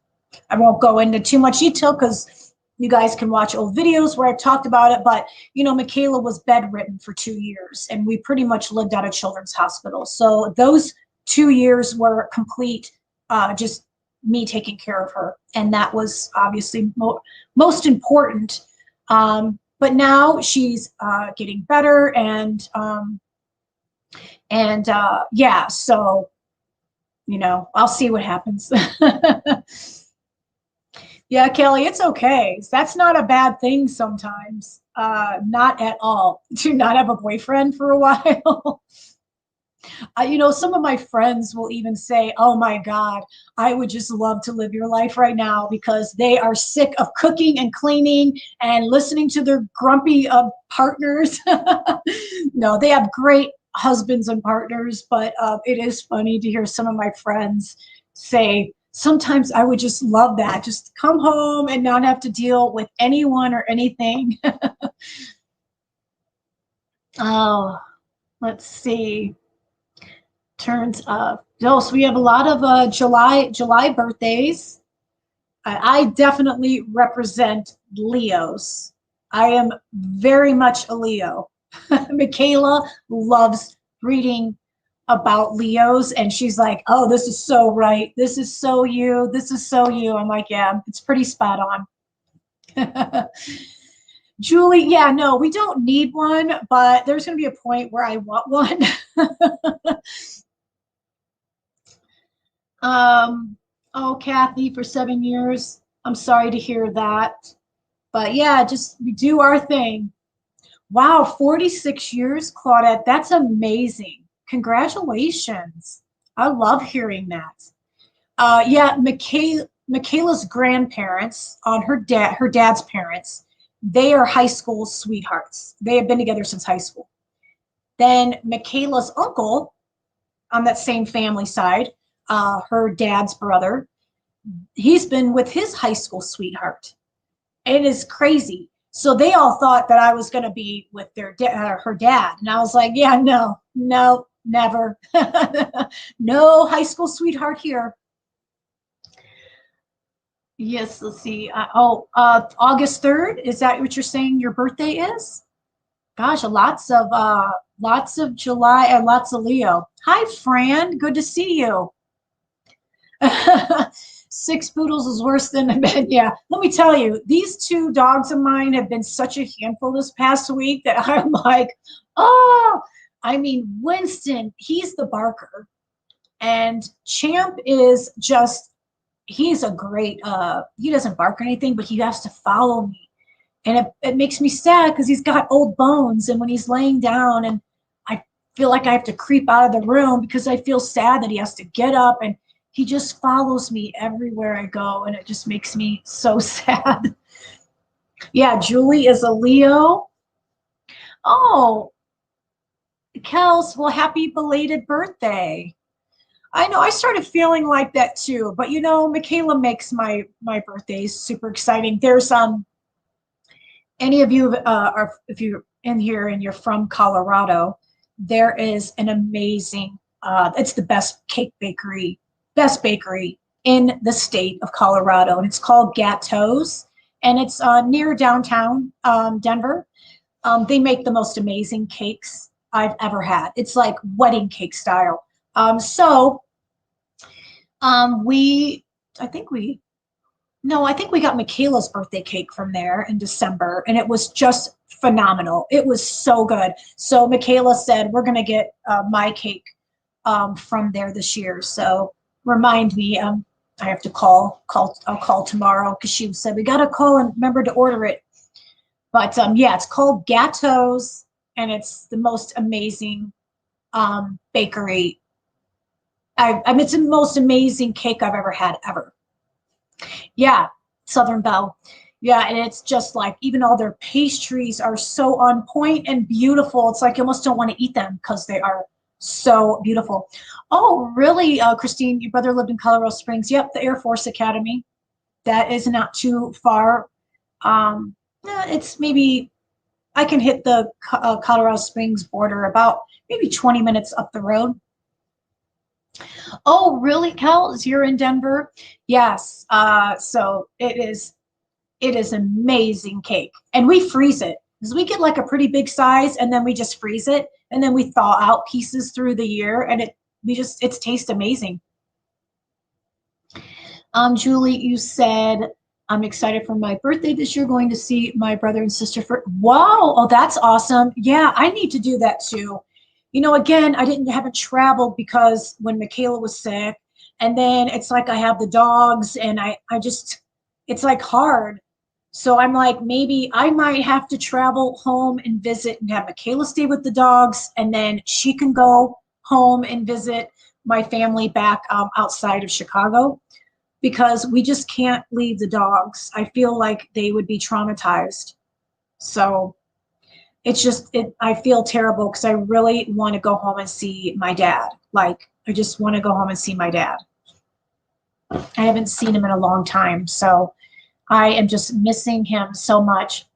I won't go into too much detail because you guys can watch old videos where I've talked about it. But Michaela was bedridden for 2 years, and we pretty much lived at a children's hospital. So those 2 years were complete, just me taking care of her, and that was obviously most important. But now she's getting better, and yeah, so I'll see what happens. Yeah, Kelly, it's okay. That's not a bad thing sometimes. Not at all. To not have a boyfriend for a while. Some of my friends will even say, oh my God, I would just love to live your life right now, because they are sick of cooking and cleaning and listening to their grumpy partners. No, they have great husbands and partners, but it is funny to hear some of my friends say, sometimes I would just love that, just come home and not have to deal with anyone or anything. Oh, let's see. Turns up. Oh, so we have a lot of July birthdays. I definitely represent Leos. I am very much a Leo. Michaela loves reading about Leos, and she's like, "Oh, this is so right. This is so you. This is so you." I'm like, "Yeah, it's pretty spot on." Julie, yeah, no, we don't need one, but there's going to be a point where I want one. Oh, Kathy, for 7 years. I'm sorry to hear that. But yeah, just we do our thing. Wow, 46 years, Claudette. That's amazing. Congratulations. I love hearing that. Yeah, Michaela's grandparents, on her dad's parents, they are high school sweethearts. They have been together since high school. Then Michaela's uncle on that same family side, her dad's brother, he's been with his high school sweetheart. It is crazy. So they all thought that I was going to be with her dad, and I was like, "Yeah, no, no, never, no high school sweetheart here." Yes, let's see. August 3rd. Is that what you're saying your birthday is? Gosh, lots of July and lots of Leo. Hi, Fran. Good to see you. Six poodles is worse than a bed. Yeah, let me tell you, these two dogs of mine have been such a handful this past week that I'm like, oh, I mean, Winston, he's the barker, and Champ is just, he's a great, he doesn't bark or anything, but he has to follow me. And it makes me sad because he's got old bones. And when he's laying down, and I feel like I have to creep out of the room because I feel sad that he has to get up, and he just follows me everywhere I go. And it just makes me so sad. Yeah, Julie is a Leo. Oh, Kels, well, happy belated birthday. I know I started feeling like that too, but you know, Michaela makes my birthdays super exciting. There's any of you are, if you're in here and you're from Colorado, there is an amazing it's the best bakery in the state of Colorado, and it's called Gatto's, and it's near downtown Denver. They make the most amazing cakes I've ever had. It's like wedding cake style. So we I think we no, I think we got Michaela's birthday cake from there in December, and it was just phenomenal. It was so good. So Michaela said, "We're going to get my cake from there this year." So remind me, I have to I'll call tomorrow because she said, "We got to call and remember to order it." But yeah, it's called Gatto's, and it's the most amazing bakery. I mean, it's the most amazing cake I've ever had, ever. Yeah, Southern Belle. Yeah, and it's just like even all their pastries are so on point and beautiful. It's like you almost don't want to eat them because they are so beautiful. Oh, really, Christine? Your brother lived in Colorado Springs. Yep, the Air Force Academy. That is not too far. It's maybe I can hit the Colorado Springs border about maybe 20 minutes up the road. Oh, really, Cal? You're in Denver? Yes. So it is amazing cake. And we freeze it because we get like a pretty big size and then we just freeze it and then we thaw out pieces through the year and it tastes amazing. Julie, you said I'm excited for my birthday this year, going to see my brother and sister for wow, oh that's awesome. Yeah, I need to do that too. You know, again, haven't traveled because when Michaela was sick, and then it's like I have the dogs and I just it's like hard. So I'm like, maybe I might have to travel home and visit and have Michaela stay with the dogs, and then she can go home and visit my family back outside of Chicago because we just can't leave the dogs. I feel like they would be traumatized. So it's just, I feel terrible because I really want to go home and see my dad. Like, I just want to go home and see my dad. I haven't seen him in a long time. So I am just missing him so much.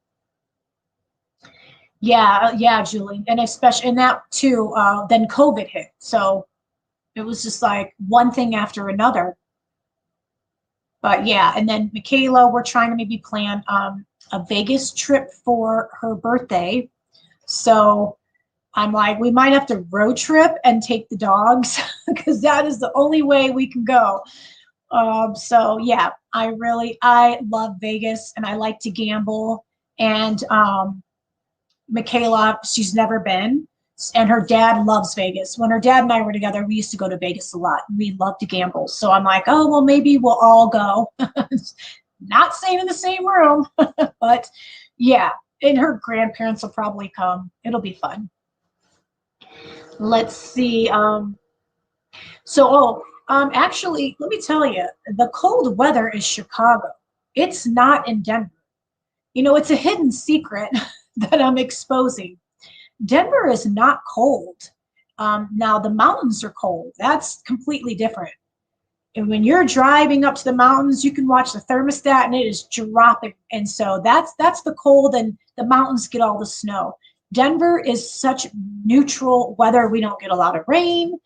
Yeah, yeah, Julie. And especially, and that too, then COVID hit. So it was just like one thing after another. But yeah, and then Michaela, we're trying to maybe plan a Vegas trip for her birthday. So I'm like, we might have to road trip and take the dogs because that is the only way we can go. So yeah, I love Vegas and I like to gamble. And Michaela, she's never been, and her dad loves Vegas. When her dad and I were together, we used to go to Vegas a lot. We love to gamble. So I'm like, oh, well, maybe we'll all go. Not staying in the same room, but yeah, and her grandparents will probably come. It'll be fun. Let's see. Actually, let me tell you, the cold weather is Chicago. It's not in Denver. You know, it's a hidden secret that I'm exposing. Denver is not cold. Now, the mountains are cold. That's completely different. And when you're driving up to the mountains, you can watch the thermostat and it is dropping. And so that's the cold, and the mountains get all the snow. Denver is such neutral weather. We don't get a lot of rain.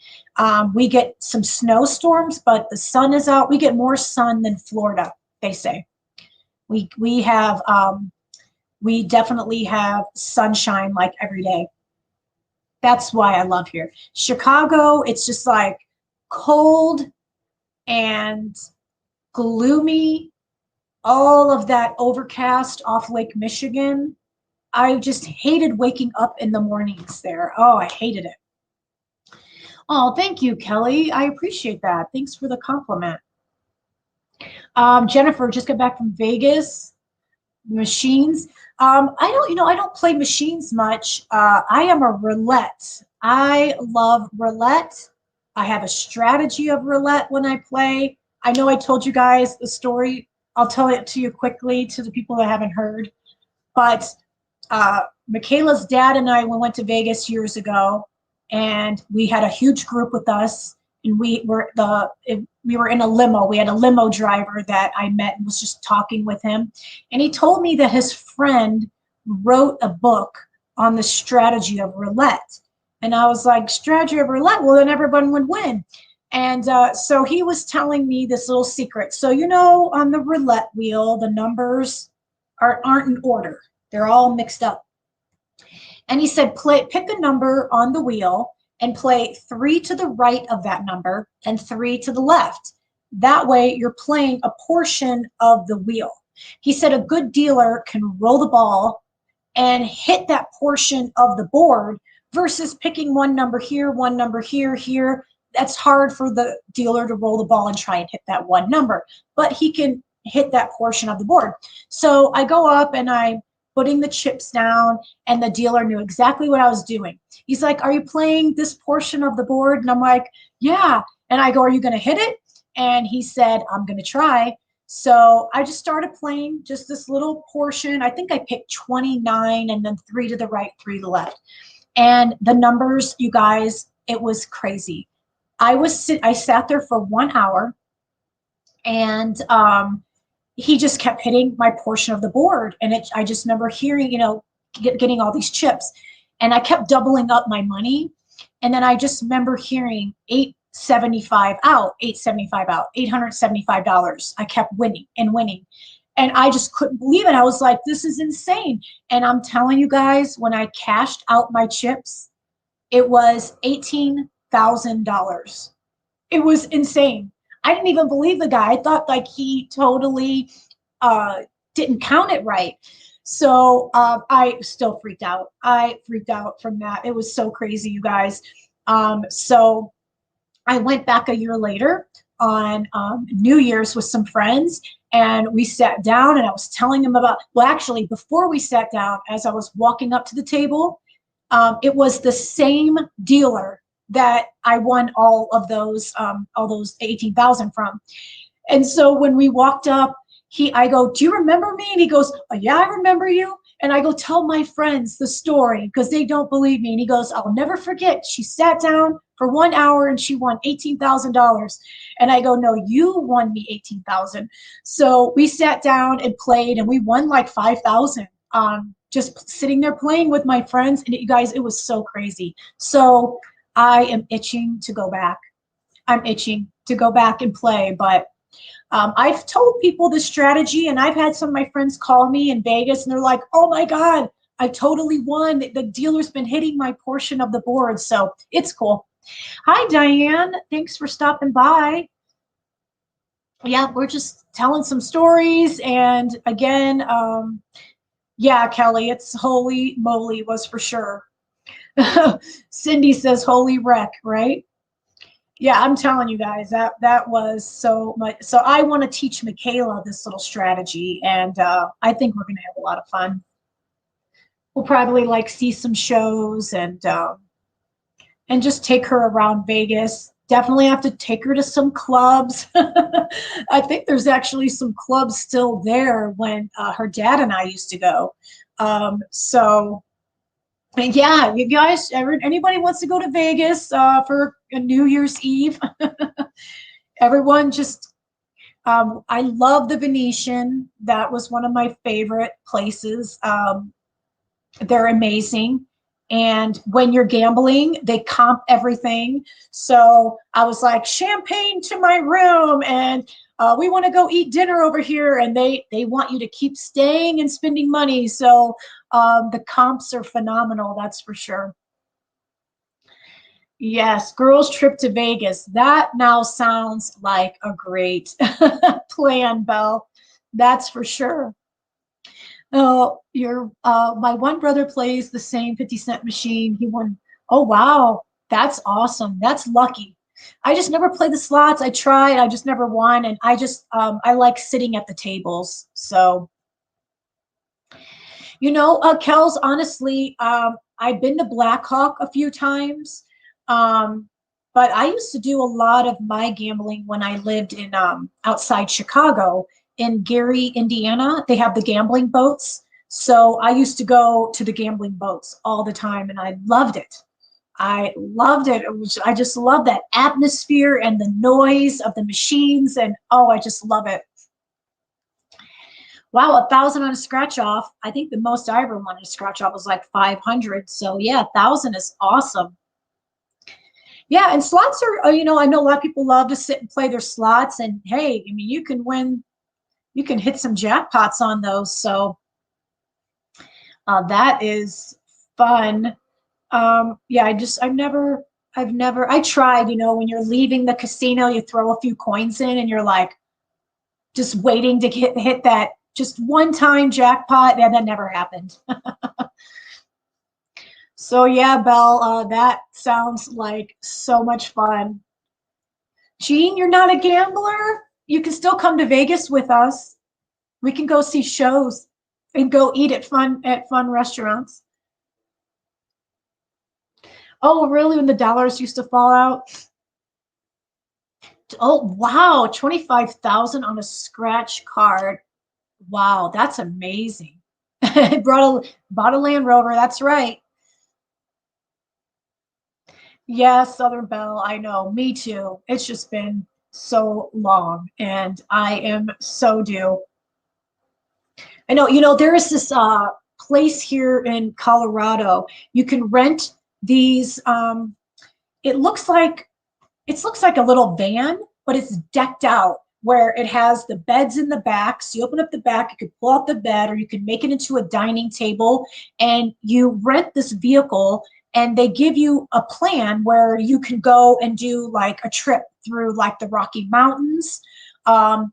We get some snowstorms, but the sun is out. We get more sun than Florida, they say. We have we definitely have sunshine like every day. That's why I love here. Chicago, it's just like cold and gloomy, all of that overcast off Lake Michigan. I just hated waking up in the mornings there. Oh, I hated it. Oh, thank you, Kelly. I appreciate that. Thanks for the compliment. Jennifer, just got back from Vegas. Machines. I don't play machines much. I am a roulette. I love roulette. I have a strategy of roulette when I play. I know I told you guys the story. I'll tell it to you quickly to the people that haven't heard. But Michaela's dad and I, we went to Vegas years ago, and we had a huge group with us, and we were in a limo. We had a limo driver that I met and was just talking with him, and he told me that his friend wrote a book on the strategy of roulette. And I was like, strategy of roulette? Well, then everyone would win. And so he was telling me this little secret. So, you know, on the roulette wheel, the numbers aren't in order. They're all mixed up. And he said, pick a number on the wheel and play 3 to the right of that number and 3 to the left. That way you're playing a portion of the wheel. He said a good dealer can roll the ball and hit that portion of the board versus picking one number here, here. That's hard for the dealer to roll the ball and try and hit that one number, but he can hit that portion of the board. So I go up and I'm putting the chips down, and the dealer knew exactly what I was doing. He's like, are you playing this portion of the board? And I'm like, yeah. And I go, are you going to hit it? And he said, I'm going to try. So I just started playing just this little portion. I think I picked 29 and then 3 to the right, 3 to the left. And the numbers, you guys, it was crazy. I sat there for 1 hour, and he just kept hitting my portion of the board. And I just remember hearing, getting all these chips, and I kept doubling up my money. And then I just remember hearing 875 out, 875 out, $875. I kept winning and winning. And I just couldn't believe it. I was like, this is insane. And I'm telling you guys, when I cashed out my chips, it was $18,000. It was insane. I didn't even believe the guy. I thought like he totally didn't count it right. So I still freaked out. I freaked out from that. It was so crazy, you guys. So I went back a year later on New Year's with some friends, and we sat down, and I was telling them about, well, actually, before we sat down, as I was walking up to the table, it was the same dealer that I won all those 18,000 from. And so when we walked up, I go, do you remember me? And he goes, oh, yeah, I remember you. And I go, tell my friends the story because they don't believe me. And he goes, I'll never forget. She sat down for 1 hour and she won $18,000. And I go, no, you won me 18,000. So we sat down and played, and we won like 5,000. Just sitting there playing with my friends. And you guys, it was so crazy. So I am itching to go back. I'm itching to go back and play, but I've told people this strategy, and I've had some of my friends call me in Vegas, and they're like, oh my God, I totally won. The dealer's been hitting my portion of the board, so it's cool. Hi, Diane. Thanks for stopping by. Yeah, we're just telling some stories. And again, yeah, Kelly, it's holy moly was for sure. Cindy says holy wreck, right? Yeah, I'm telling you guys that was so much. So I want to teach Michaela this little strategy, and I think we're gonna have a lot of fun. We'll probably like see some shows and just take her around Vegas. Definitely have to take her to some clubs. I think there's actually some clubs still there when her dad and I used to go. So and yeah, you guys, anybody wants to go to Vegas for a New Year's Eve? Everyone just, I love the Venetian. That was one of my favorite places. They're amazing. And when you're gambling, they comp everything. So I was like, champagne to my room, and we want to go eat dinner over here. And they want you to keep staying and spending money. So the comps are phenomenal, that's for sure. Yes, girls' trip to Vegas. That now sounds like a great plan, Belle. That's for sure. Oh, your my one brother plays the same 50-cent machine. He won. Oh wow, that's awesome. That's lucky. I just never played the slots. I tried, I just never won. And I just I like sitting at the tables. So, Kels, honestly, I've been to Blackhawk a few times. Um, but I used to do a lot of my gambling when I lived in outside Chicago in Gary, Indiana. They have the gambling boats. So I used to go to the gambling boats all the time and I loved it. I loved it. I just love that atmosphere and the noise of the machines. And oh, I just love it. Wow, 1,000 on a scratch off. I think the most I ever won a scratch off was like 500. So yeah, 1,000 is awesome. Yeah, and slots are, I know a lot of people love to sit and play their slots. And hey, I mean, you can win, you can hit some jackpots on those. So that is fun. Yeah, I tried, when you're leaving the casino, you throw a few coins in and you're like just waiting to hit that just one time jackpot. And that never happened. So yeah, Belle, that sounds like so much fun. Jean, you're not a gambler? You can still come to Vegas with us. We can go see shows and go eat at fun restaurants. Oh, really? When the dollars used to fall out? Oh, wow, 25,000 on a scratch card. Wow, that's amazing. Bought a Land Rover, that's right. Yeah, Southern Belle, I know. Me too. It's just been so long and I am so due. I know, there is this place here in Colorado. You can rent these it looks like a little van, but it's decked out where it has the beds in the back. So you open up the back, you could pull out the bed, or you can make it into a dining table, and you rent this vehicle, and they give you a plan where you can go and do like a trip through like the Rocky Mountains. Um,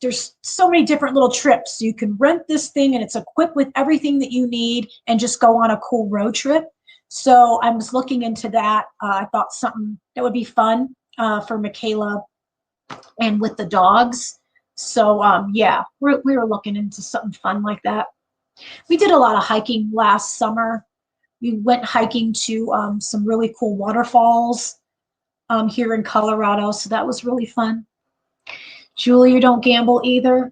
there's so many different little trips. So you can rent this thing, and it's equipped with everything that you need, and just go on a cool road trip. So I was looking into that. I thought something that would be fun for Michaela and with the dogs. So yeah, we were looking into something fun like that. We did a lot of hiking last summer. We went hiking to some really cool waterfalls here in Colorado. So that was really fun. Julie, you don't gamble either?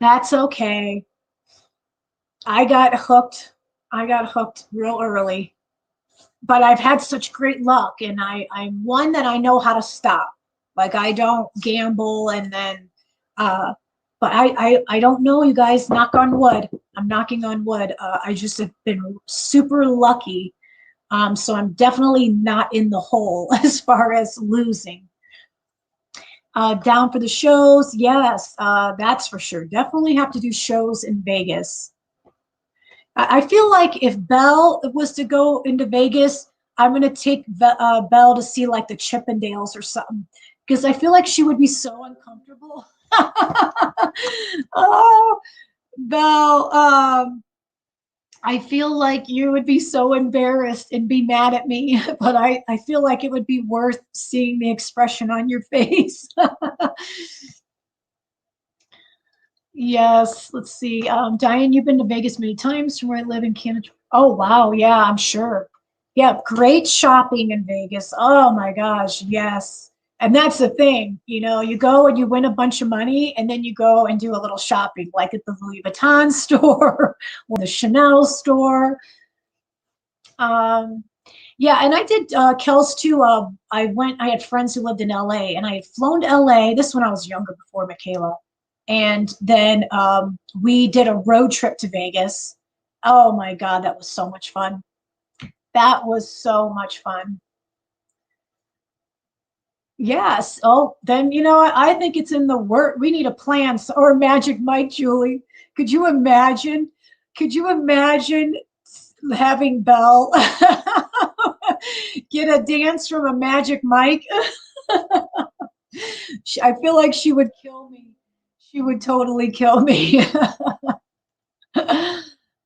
That's okay. I got hooked. I got hooked real early. But I've had such great luck, and I'm one that I know how to stop. Like I don't gamble and then but I don't know, you guys, knock on wood. I'm knocking on wood. I just have been super lucky. So I'm definitely not in the hole as far as losing. Down for the shows, yes, that's for sure. Definitely have to do shows in Vegas. I feel like if Belle was to go into Vegas, I'm gonna take Belle to see like the Chippendales or something because I feel like she would be so uncomfortable. Oh, Belle, I feel like you would be so embarrassed and be mad at me, but I feel like it would be worth seeing the expression on your face. Yes, let's see. Diane, you've been to Vegas many times from where I live in Canada. Oh, wow. Yeah, I'm sure. Yeah, great shopping in Vegas. Oh my gosh, yes. And that's the thing, you go and you win a bunch of money, and then you go and do a little shopping, like at the Louis Vuitton store or the Chanel store. Um, yeah, and I did Kels too. I had friends who lived in LA, and I had flown to LA. This when I was younger, before Michaela. And then we did a road trip to Vegas. Oh my God, that was so much fun. That was so much fun. Yes. Oh, then I think it's in the work. We need a plan or a Magic Mike, Julie. Could you imagine? Could you imagine having Belle get a dance from a Magic Mike? I feel like she would kill me. She would totally kill me.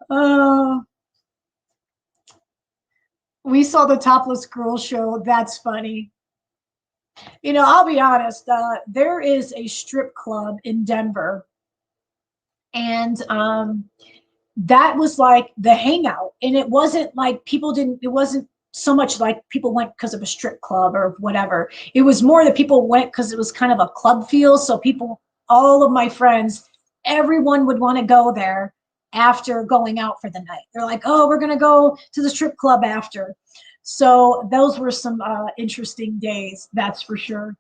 Oh, we saw the Topless Girl show. That's funny. I'll be honest. There is a strip club in Denver, and that was like the hangout. And it wasn't like people didn't. It wasn't so much like people went because of a strip club or whatever. It was more that people went because it was kind of a club feel. So people, all of my friends, everyone would want to go there after going out for the night. They're like, oh, we're gonna go to the strip club after. So those were some interesting days, that's for sure.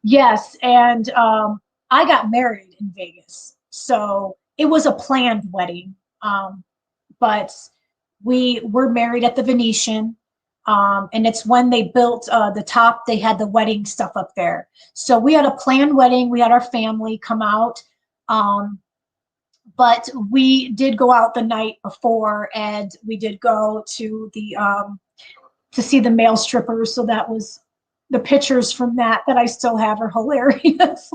Yes, and I got married in Vegas, so it was a planned wedding. But we were married at the Venetian, and it's when they built the top. They had the wedding stuff up there, so we had a planned wedding. We had our family come out, um, but we did go out the night before, and we did go to see the male strippers. So that was the pictures from that I still have are hilarious.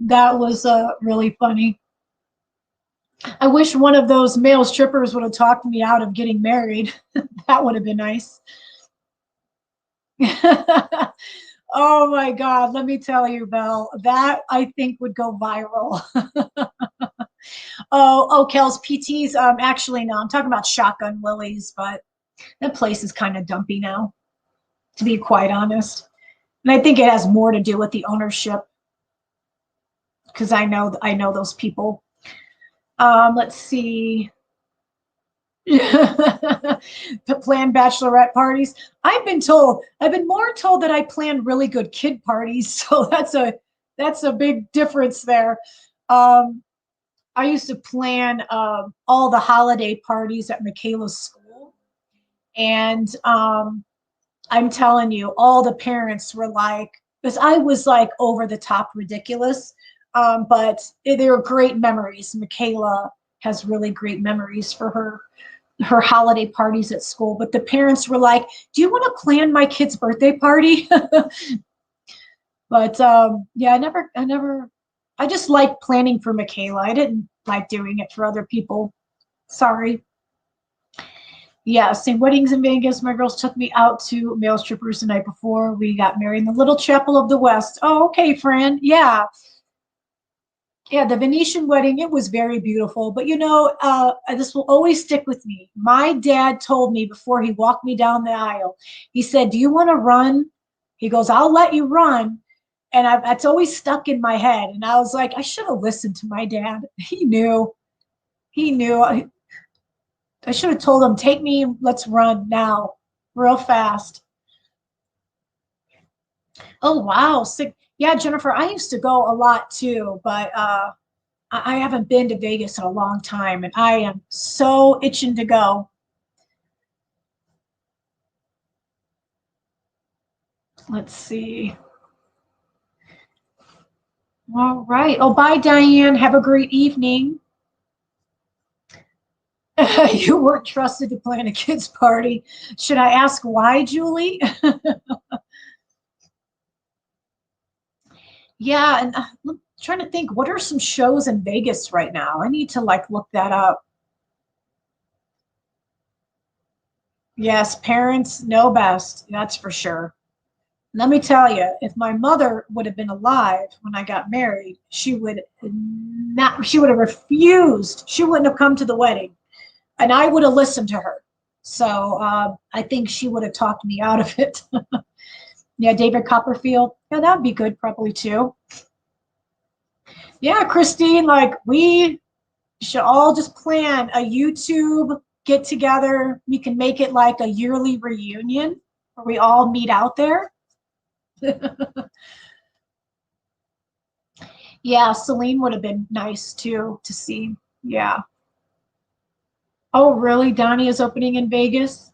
That was really funny. I wish one of those male strippers would have talked me out of getting married. That would have been nice. Oh my God, let me tell you, Belle, that I think would go viral. Oh, Kel's PTs. Actually, no, I'm talking about Shotgun Willie's, but that place is kind of dumpy now, to be quite honest. And I think it has more to do with the ownership because I know those people. Let's see. To plan bachelorette parties. I've been more told that I plan really good kid parties, so that's a big difference there. Um, I used to plan all the holiday parties at Michaela's school, and I'm telling you, all the parents were like, because I was like over the top ridiculous, but they were great memories. Michaela has really great memories for her holiday parties at school. But the parents were like, "Do you want to plan my kid's birthday party?" But yeah, I just like planning for Michaela. I didn't like doing it for other people. Sorry. Yeah, same weddings in Vegas. My girls took me out to male strippers the night before we got married in the Little Chapel of the West. Oh, okay, friend. Yeah. Yeah, the Venetian wedding, it was very beautiful. But this will always stick with me. My dad told me before he walked me down the aisle, he said, "Do you want to run?" He goes, "I'll let you run." And that's always stuck in my head. And I was like, I should have listened to my dad. He knew. He knew. I should have told him, "Take me, let's run now, real fast." Oh, wow. Sick. Yeah, Jennifer, I used to go a lot too, but I haven't been to Vegas in a long time, and I am so itching to go. Let's see. All right. Oh, bye, Diane. Have a great evening. You weren't trusted to plan a kids' party. Should I ask why, Julie? Yeah, and I'm trying to think, what are some shows in Vegas right now? I need to like look that up. Yes, parents know best. That's for sure. Let me tell you, if my mother would have been alive when I got married, she would have refused. She wouldn't have come to the wedding, and I would have listened to her. So I think she would have talked me out of it. Yeah, David Copperfield. Yeah, that'd be good probably too. Yeah, Christine, like we should all just plan a YouTube get together. We can make it like a yearly reunion where we all meet out there. Yeah, Celine would have been nice too to see. Yeah. Oh, really? Donnie is opening in Vegas?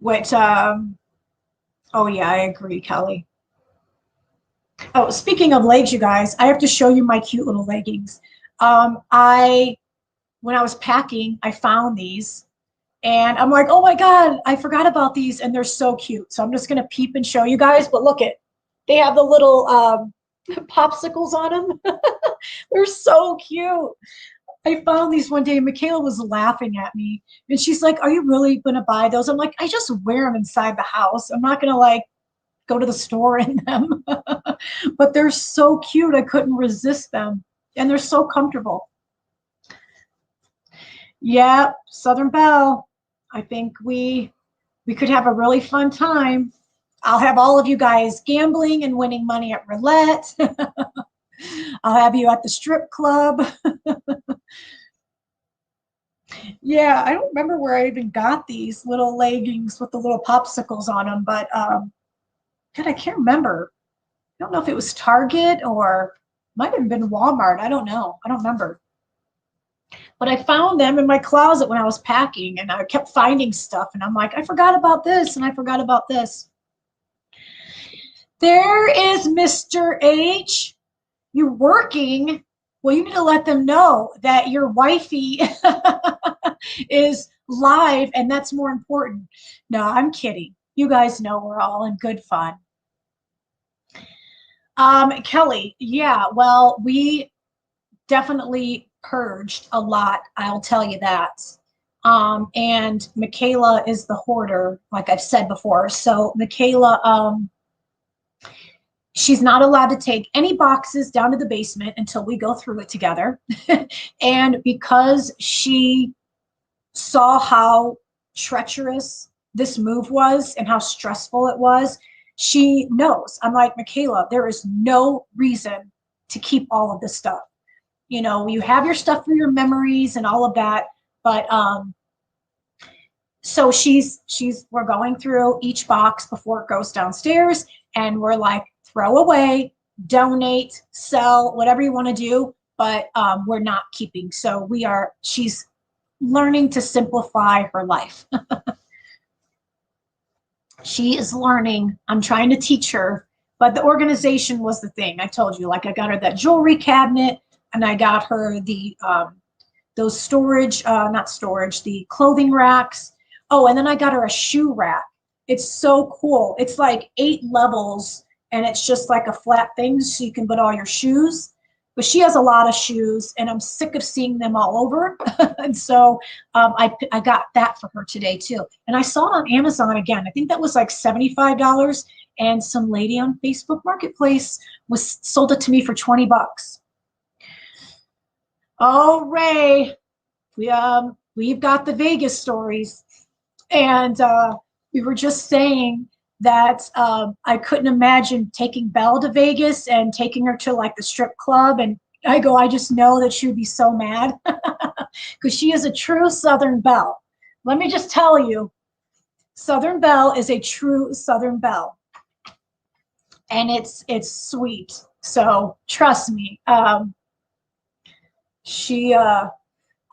Which, oh yeah, I agree, Kelly. Oh, speaking of legs, you guys, I have to show you my cute little leggings. I when I was packing, I found these and I'm like, oh my God, I forgot about these and they're so cute. So I'm just gonna peep and show you guys, but look it, they have the little popsicles on them. They're so cute. I found these one day and Michaela was laughing at me and she's like, are you really gonna buy those? I'm like, I just wear them inside the house. I'm not gonna like go to the store in them. But they're so cute. I couldn't resist them. And they're so comfortable. Yeah, Southern Belle. I think we could have a really fun time. I'll have all of you guys gambling and winning money at roulette. I'll have you at the strip club. Yeah, I don't remember where I even got these little leggings with the little popsicles on them, but God, I can't remember. I don't know if it was Target or might have been Walmart. I don't know. I don't remember. But I found them in my closet when I was packing and I kept finding stuff and I'm like, I forgot about this and I forgot about this. There is Mr. H. You're working. Well, you need to let them know that your wifey is live and that's more important. No, I'm kidding. You guys know we're all in good fun. Kelly, yeah, well, we definitely purged a lot, I'll tell you that. And Michaela is the hoarder, like I've said before. So Michaela, she's not allowed to take any boxes down to the basement until we go through it together. And because she saw how treacherous this move was and how stressful it was, she knows. I'm like, Michaela, there is no reason to keep all of this stuff. You know, you have your stuff for your memories and all of that, but so we're going through each box before it goes downstairs and we're like, throw away, donate, sell, whatever you want to do, but we're not keeping. So she's learning to simplify her life. She is learning. I'm trying to teach her, but the organization was the thing. I told you, like I got her that jewelry cabinet and I got her the those storage, not storage, the clothing racks. Oh, and then I got her a shoe rack. It's so cool. It's like 8 levels and it's just like a flat thing so you can put all your shoes. But she has a lot of shoes and I'm sick of seeing them all over. And so I got that for her today too. And I saw it on Amazon again. I think that was like $75 and some lady on Facebook Marketplace was sold it to me for 20 bucks. Oh, Ray, we've got the Vegas stories. And we were just saying that I couldn't imagine taking Belle to Vegas and taking her to like the strip club. And I just know that she would be so mad because she is a true Southern belle. Let me just tell you, Southern Belle is a true Southern belle. And it's sweet. So trust me.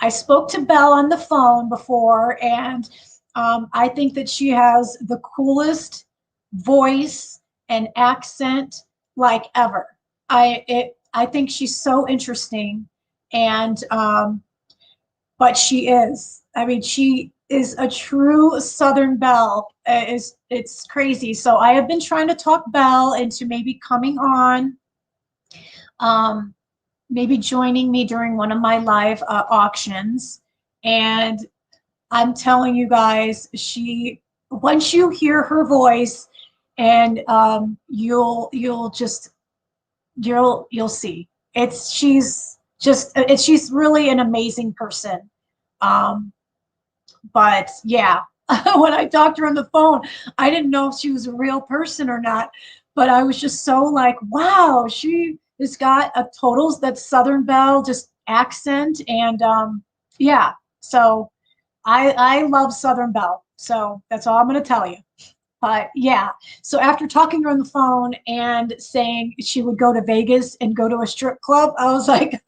I spoke to Belle on the phone before, and I think that she has the coolest voice and accent like ever. I think she's so interesting, And but she is. I mean, she is a true Southern belle. It's crazy. So I have been trying to talk Belle into maybe coming on, um, maybe joining me during one of my live auctions. And I'm telling you guys, she once you hear her voice, and you'll see. She's really an amazing person. Um, but yeah, when I talked to her on the phone, I didn't know if she was a real person or not. But I was just so like, wow, she has got a total that Southern Belle just accent, and yeah. So I love Southern Belle. So that's all I'm going to tell you. But yeah, so after talking to her on the phone and saying she would go to Vegas and go to a strip club, I was like,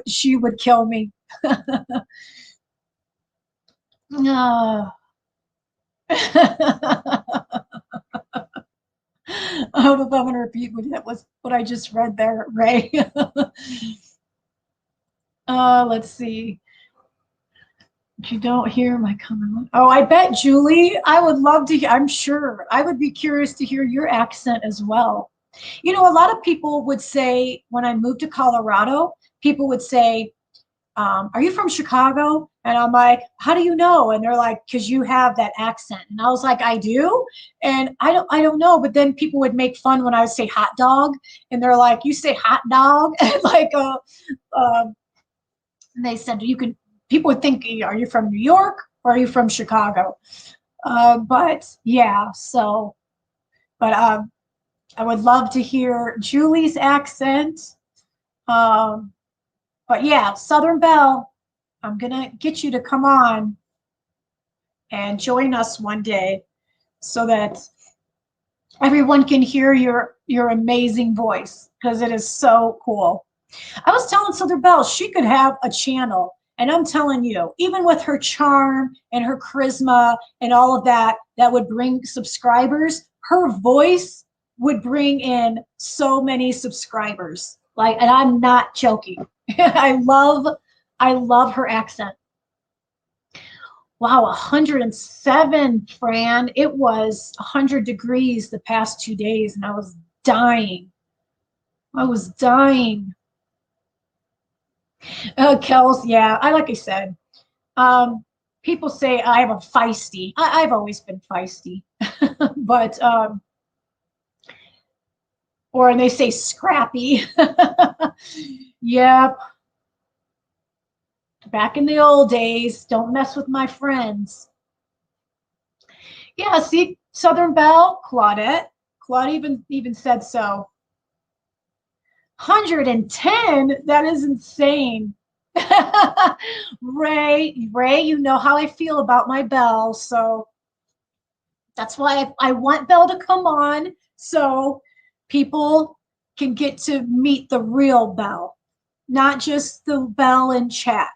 she would kill me. No. I don't know if I'm going to repeat what that was what I just read there, Ray. Let's see. You don't hear my comment. Oh, I bet Julie, I would love to hear, I'm sure. I would be curious to hear your accent as well. You know, a lot of people would say when I moved to Colorado, people would say, are you from Chicago? And I'm like, how do you know? And they're like, because you have that accent. And I was like, I do? And I don't know. But then people would make fun when I would say hot dog. And they're like, you say hot dog? And like, and they said, you can, people would think, are you from New York or are you from Chicago? But yeah, so, but I would love to hear Julie's accent. Um, but yeah, Southern Belle, I'm gonna get you to come on and join us one day so that everyone can hear your amazing voice because it is so cool. I was telling Southern Belle she could have a channel, and I'm telling you, even with her charm and her charisma and all of that, that would bring subscribers. Her voice would bring in so many subscribers. Like, and I'm not joking. I love her accent. Wow, 107, Fran. It was 100 degrees the past 2 days, and I was dying. I was dying. Kels, yeah, like I said, um, people say I have a feisty. I've always been feisty, but or they say scrappy. Yep, back in the old days, don't mess with my friends. Yeah, see, Southern Belle, Claudette. Claude even said so. 110? That is insane. Ray, you know how I feel about my Belle, so that's why I want Belle to come on so people can get to meet the real Belle, not just the Belle in chat.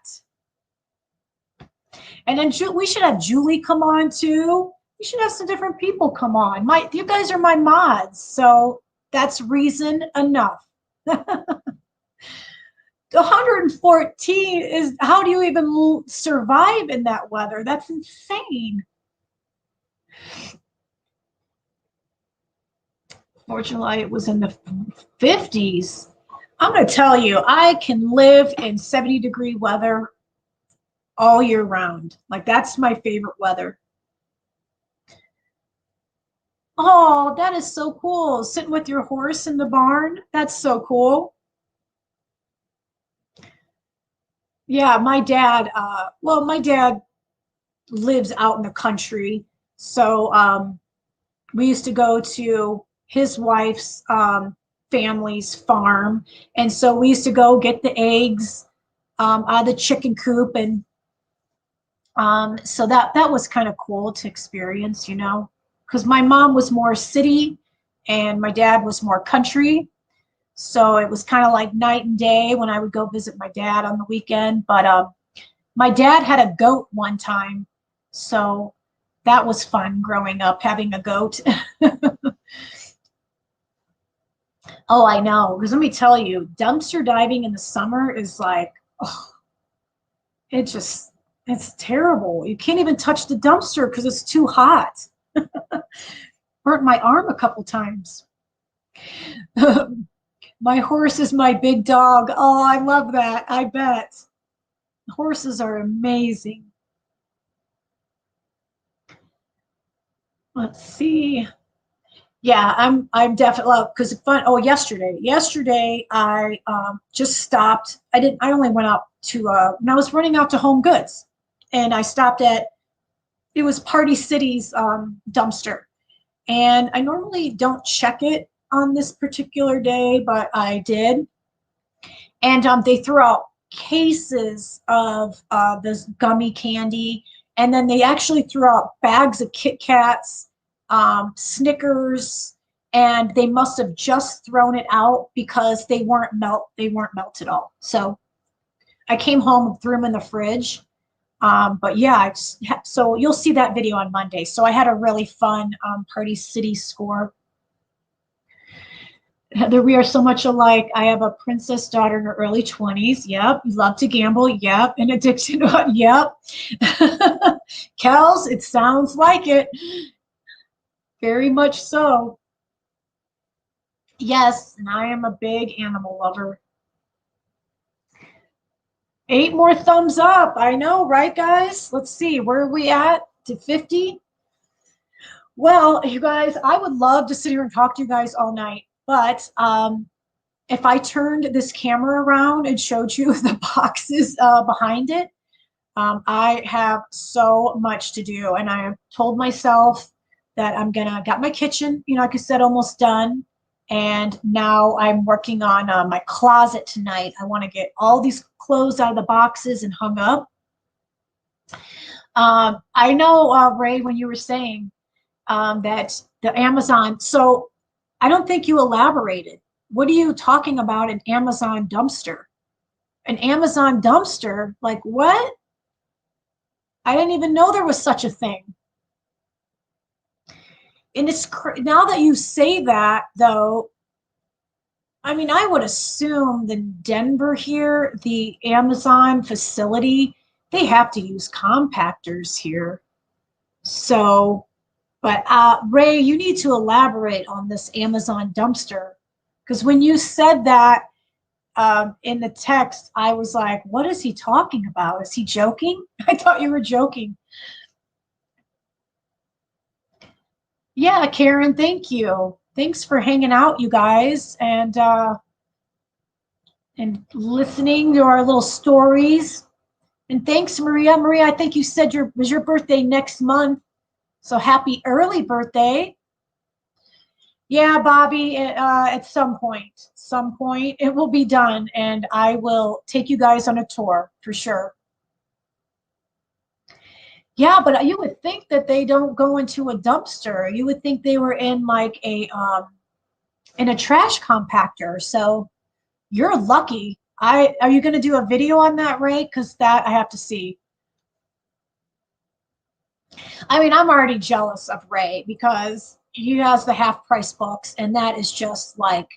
And then we should have Julie come on too. We should have some different people come on. You guys are my mods, so that's reason enough. 114 is, how do you even survive in that weather? That's insane. Fortunately, it was in the 50s. I'm going to tell you, I can live in 70-degree weather all year round. Like, that's my favorite weather. Oh, that is so cool. Sitting with your horse in the barn. That's so cool. Yeah, my dad lives out in the country. So we used to go to his wife's family's farm. And so we used to go get the eggs out of the chicken coop. And so that was kind of cool to experience, because my mom was more city and my dad was more country. So it was kind of like night and day when I would go visit my dad on the weekend. But my dad had a goat one time. So that was fun growing up, having a goat. Oh, I know. Because let me tell you, dumpster diving in the summer is like, oh, it just, it's terrible. You can't even touch the dumpster because it's too hot. Burnt my arm a couple times. My horse is my big dog. Oh, I love that. I bet. Horses are amazing. Let's see. Yeah, I'm definitely because fun. Oh, yesterday I just stopped. I only went out to when I was running out to Home Goods, and I stopped at it was Party City's dumpster, and I normally don't check it on this particular day, but I did, and they threw out cases of this gummy candy, and then they actually threw out bags of Kit Kats, Snickers, and they must have just thrown it out because they weren't melted all. So I came home and threw them in the fridge. But yeah, so you'll see that video on Monday. So I had a really fun Party City score. Heather, we are so much alike. I have a princess daughter in her early 20s. Yep. Love to gamble. Yep. An addiction. Yep. Kels, it sounds like it. Very much so. Yes, and I am a big animal lover. 8 more thumbs up. I know, right, guys? Let's see. Where are we at? To 50? Well, you guys, I would love to sit here and talk to you guys all night, but if I turned this camera around and showed you the boxes behind it, I have so much to do, and I have told myself that I'm gonna got my kitchen, like I said, almost done, and now I'm working on my closet tonight. I want to get all these clothes out of the boxes and hung up. I know, Ray, when you were saying that the Amazon, so I don't think you elaborated. What are you talking about, an Amazon dumpster? An Amazon dumpster? Like what? I didn't even know there was such a thing. And it's now that you say that, though, I mean, I would assume the Denver here, the Amazon facility, they have to use compactors here. So, but Ray, you need to elaborate on this Amazon dumpster, because when you said that in the text, I was like, what is he talking about? Is he joking? I thought you were joking. Yeah, Karen, thank you. Thanks for hanging out, you guys, and listening to our little stories. And thanks, Maria. Maria, I think you said was your birthday next month. So happy early birthday. Yeah, Bobby, at some point it will be done, and I will take you guys on a tour for sure. Yeah, but you would think that they don't go into a dumpster. You would think they were in like in a trash compactor. So you're lucky. Are you going to do a video on that, Ray? Because that I have to see. I mean, I'm already jealous of Ray because he has the half price books, and that is just like,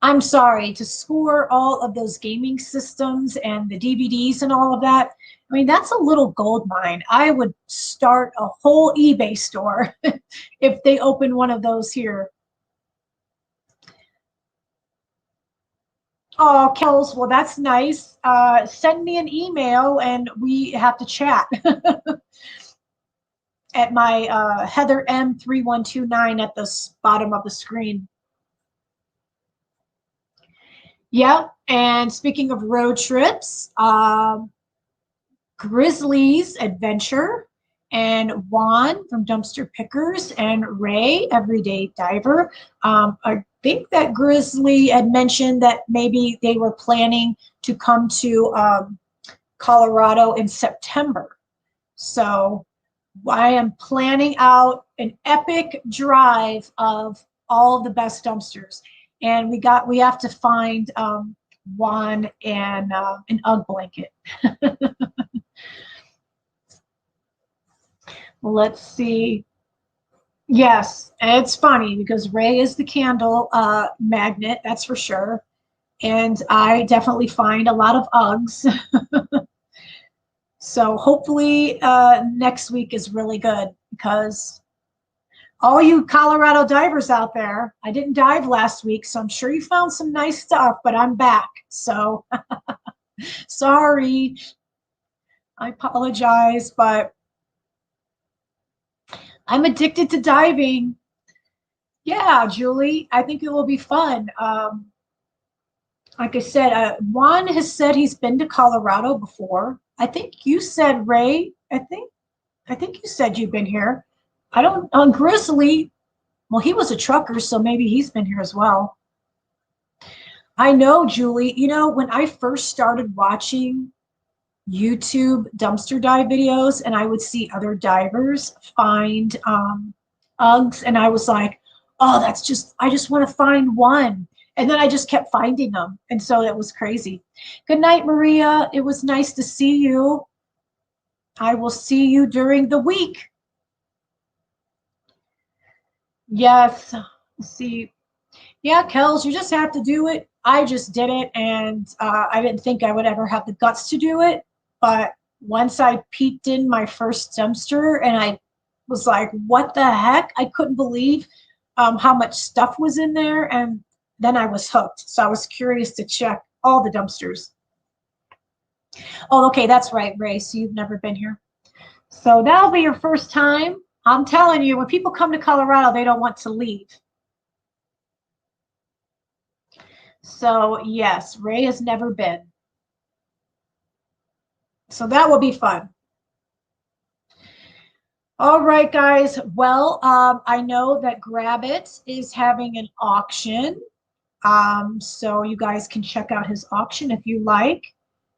I'm sorry, to score all of those gaming systems and the DVDs and all of that. I mean, that's a little gold mine. I would start a whole eBay store if they open one of those here. Oh, Kels, well, that's nice. Send me an email and we have to chat at my Heather M3129 at the bottom of the screen. Yep. And speaking of road trips, Grizzly's Adventure and Juan from Dumpster Pickers and Ray, Everyday Diver. I think that Grizzly had mentioned that maybe they were planning to come to Colorado in September. So I am planning out an epic drive of all the best dumpsters. And we have to find Juan and an UGG blanket. Let's see. Yes, it's funny because Ray is the candle magnet, that's for sure. And I definitely find a lot of Uggs. So hopefully next week is really good because all you Colorado divers out there, I didn't dive last week, so I'm sure you found some nice stuff, but I'm back. So sorry, I apologize, but I'm addicted to diving. Yeah, Julie, I think it will be fun. Like I said, Juan has said he's been to Colorado before. I think you said Ray. I think you said you've been here. I don't on Grizzly. Well, he was a trucker, so maybe he's been here as well. I know, Julie. You know, when I first started watching YouTube dumpster dive videos, and I would see other divers find Uggs, and I was like, oh, I just want to find one. And then I just kept finding them. And so it was crazy. Good night, Maria. It was nice to see you. I will see you during the week. Yes. See, yeah, Kels, you just have to do it. I just did it, and I didn't think I would ever have the guts to do it. But once I peeked in my first dumpster, and I was like, what the heck? I couldn't believe how much stuff was in there. And then I was hooked. So I was curious to check all the dumpsters. Oh, okay, that's right, Ray. So you've never been here. So that'll be your first time. I'm telling you, when people come to Colorado, they don't want to leave. So yes, Ray has never been. So that will be fun. All right, guys. Well, I know that Grab It is having an auction. So you guys can check out his auction if you like.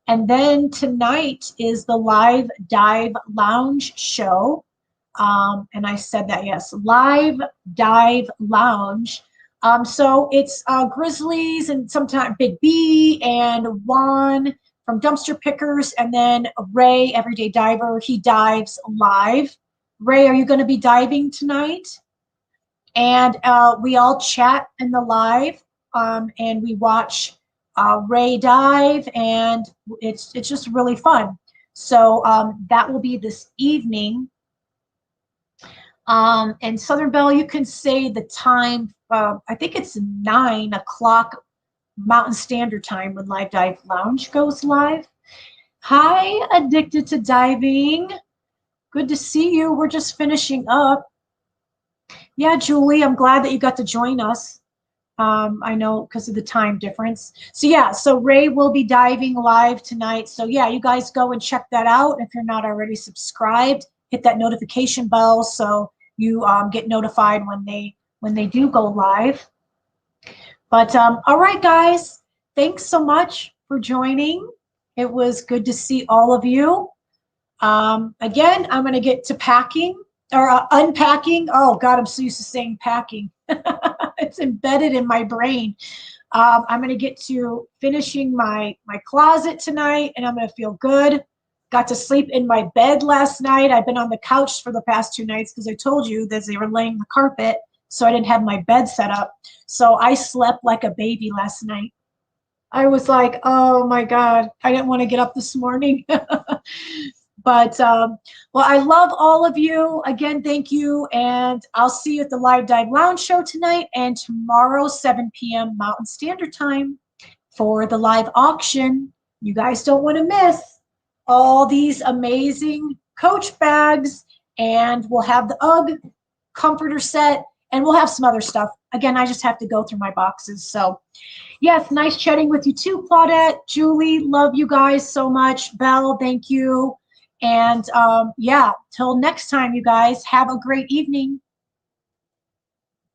And then tonight is the Live Dive Lounge show. And I said that, yes, Live Dive Lounge. So it's Grizzlies and sometimes Big B and Juan from Dumpster Pickers, and then Ray, Everyday Diver. He dives live. Ray, are you going to be diving tonight? And we all chat in the live, and we watch Ray dive, and it's just really fun. So that will be this evening. And Southern Belle, you can say the time. I think it's 9 o'clock Mountain Standard Time when Live Dive Lounge goes live. Hi, Addicted to Diving. Good to see you. We're just finishing up. Yeah, Julie, I'm glad that you got to join us. I know because of the time difference. So yeah, so Ray will be diving live tonight. So yeah, you guys go and check that out. If you're not already subscribed, hit that notification bell so you get notified when they do go live. But all right, guys, thanks so much for joining. It was good to see all of you. Again, I'm going to get to packing or unpacking. Oh God, I'm so used to saying packing. It's embedded in my brain. I'm going to get to finishing my closet tonight, and I'm going to feel good. Got to sleep in my bed last night. I've been on the couch for the past 2 nights because I told you that they were laying the carpet, so I didn't have my bed set up. So I slept like a baby last night. I was like, oh my God, I didn't want to get up this morning. But well, I love all of you. Again, thank you. And I'll see you at the Live Dive Lounge show tonight and tomorrow, 7 p.m. Mountain Standard Time for the live auction. You guys don't want to miss all these amazing Coach bags. And we'll have the UGG comforter set, and we'll have some other stuff. Again, I just have to go through my boxes. So yes, nice chatting with you too, Claudette. Julie, love you guys so much. Belle, thank you. And yeah, till next time, you guys, have a great evening.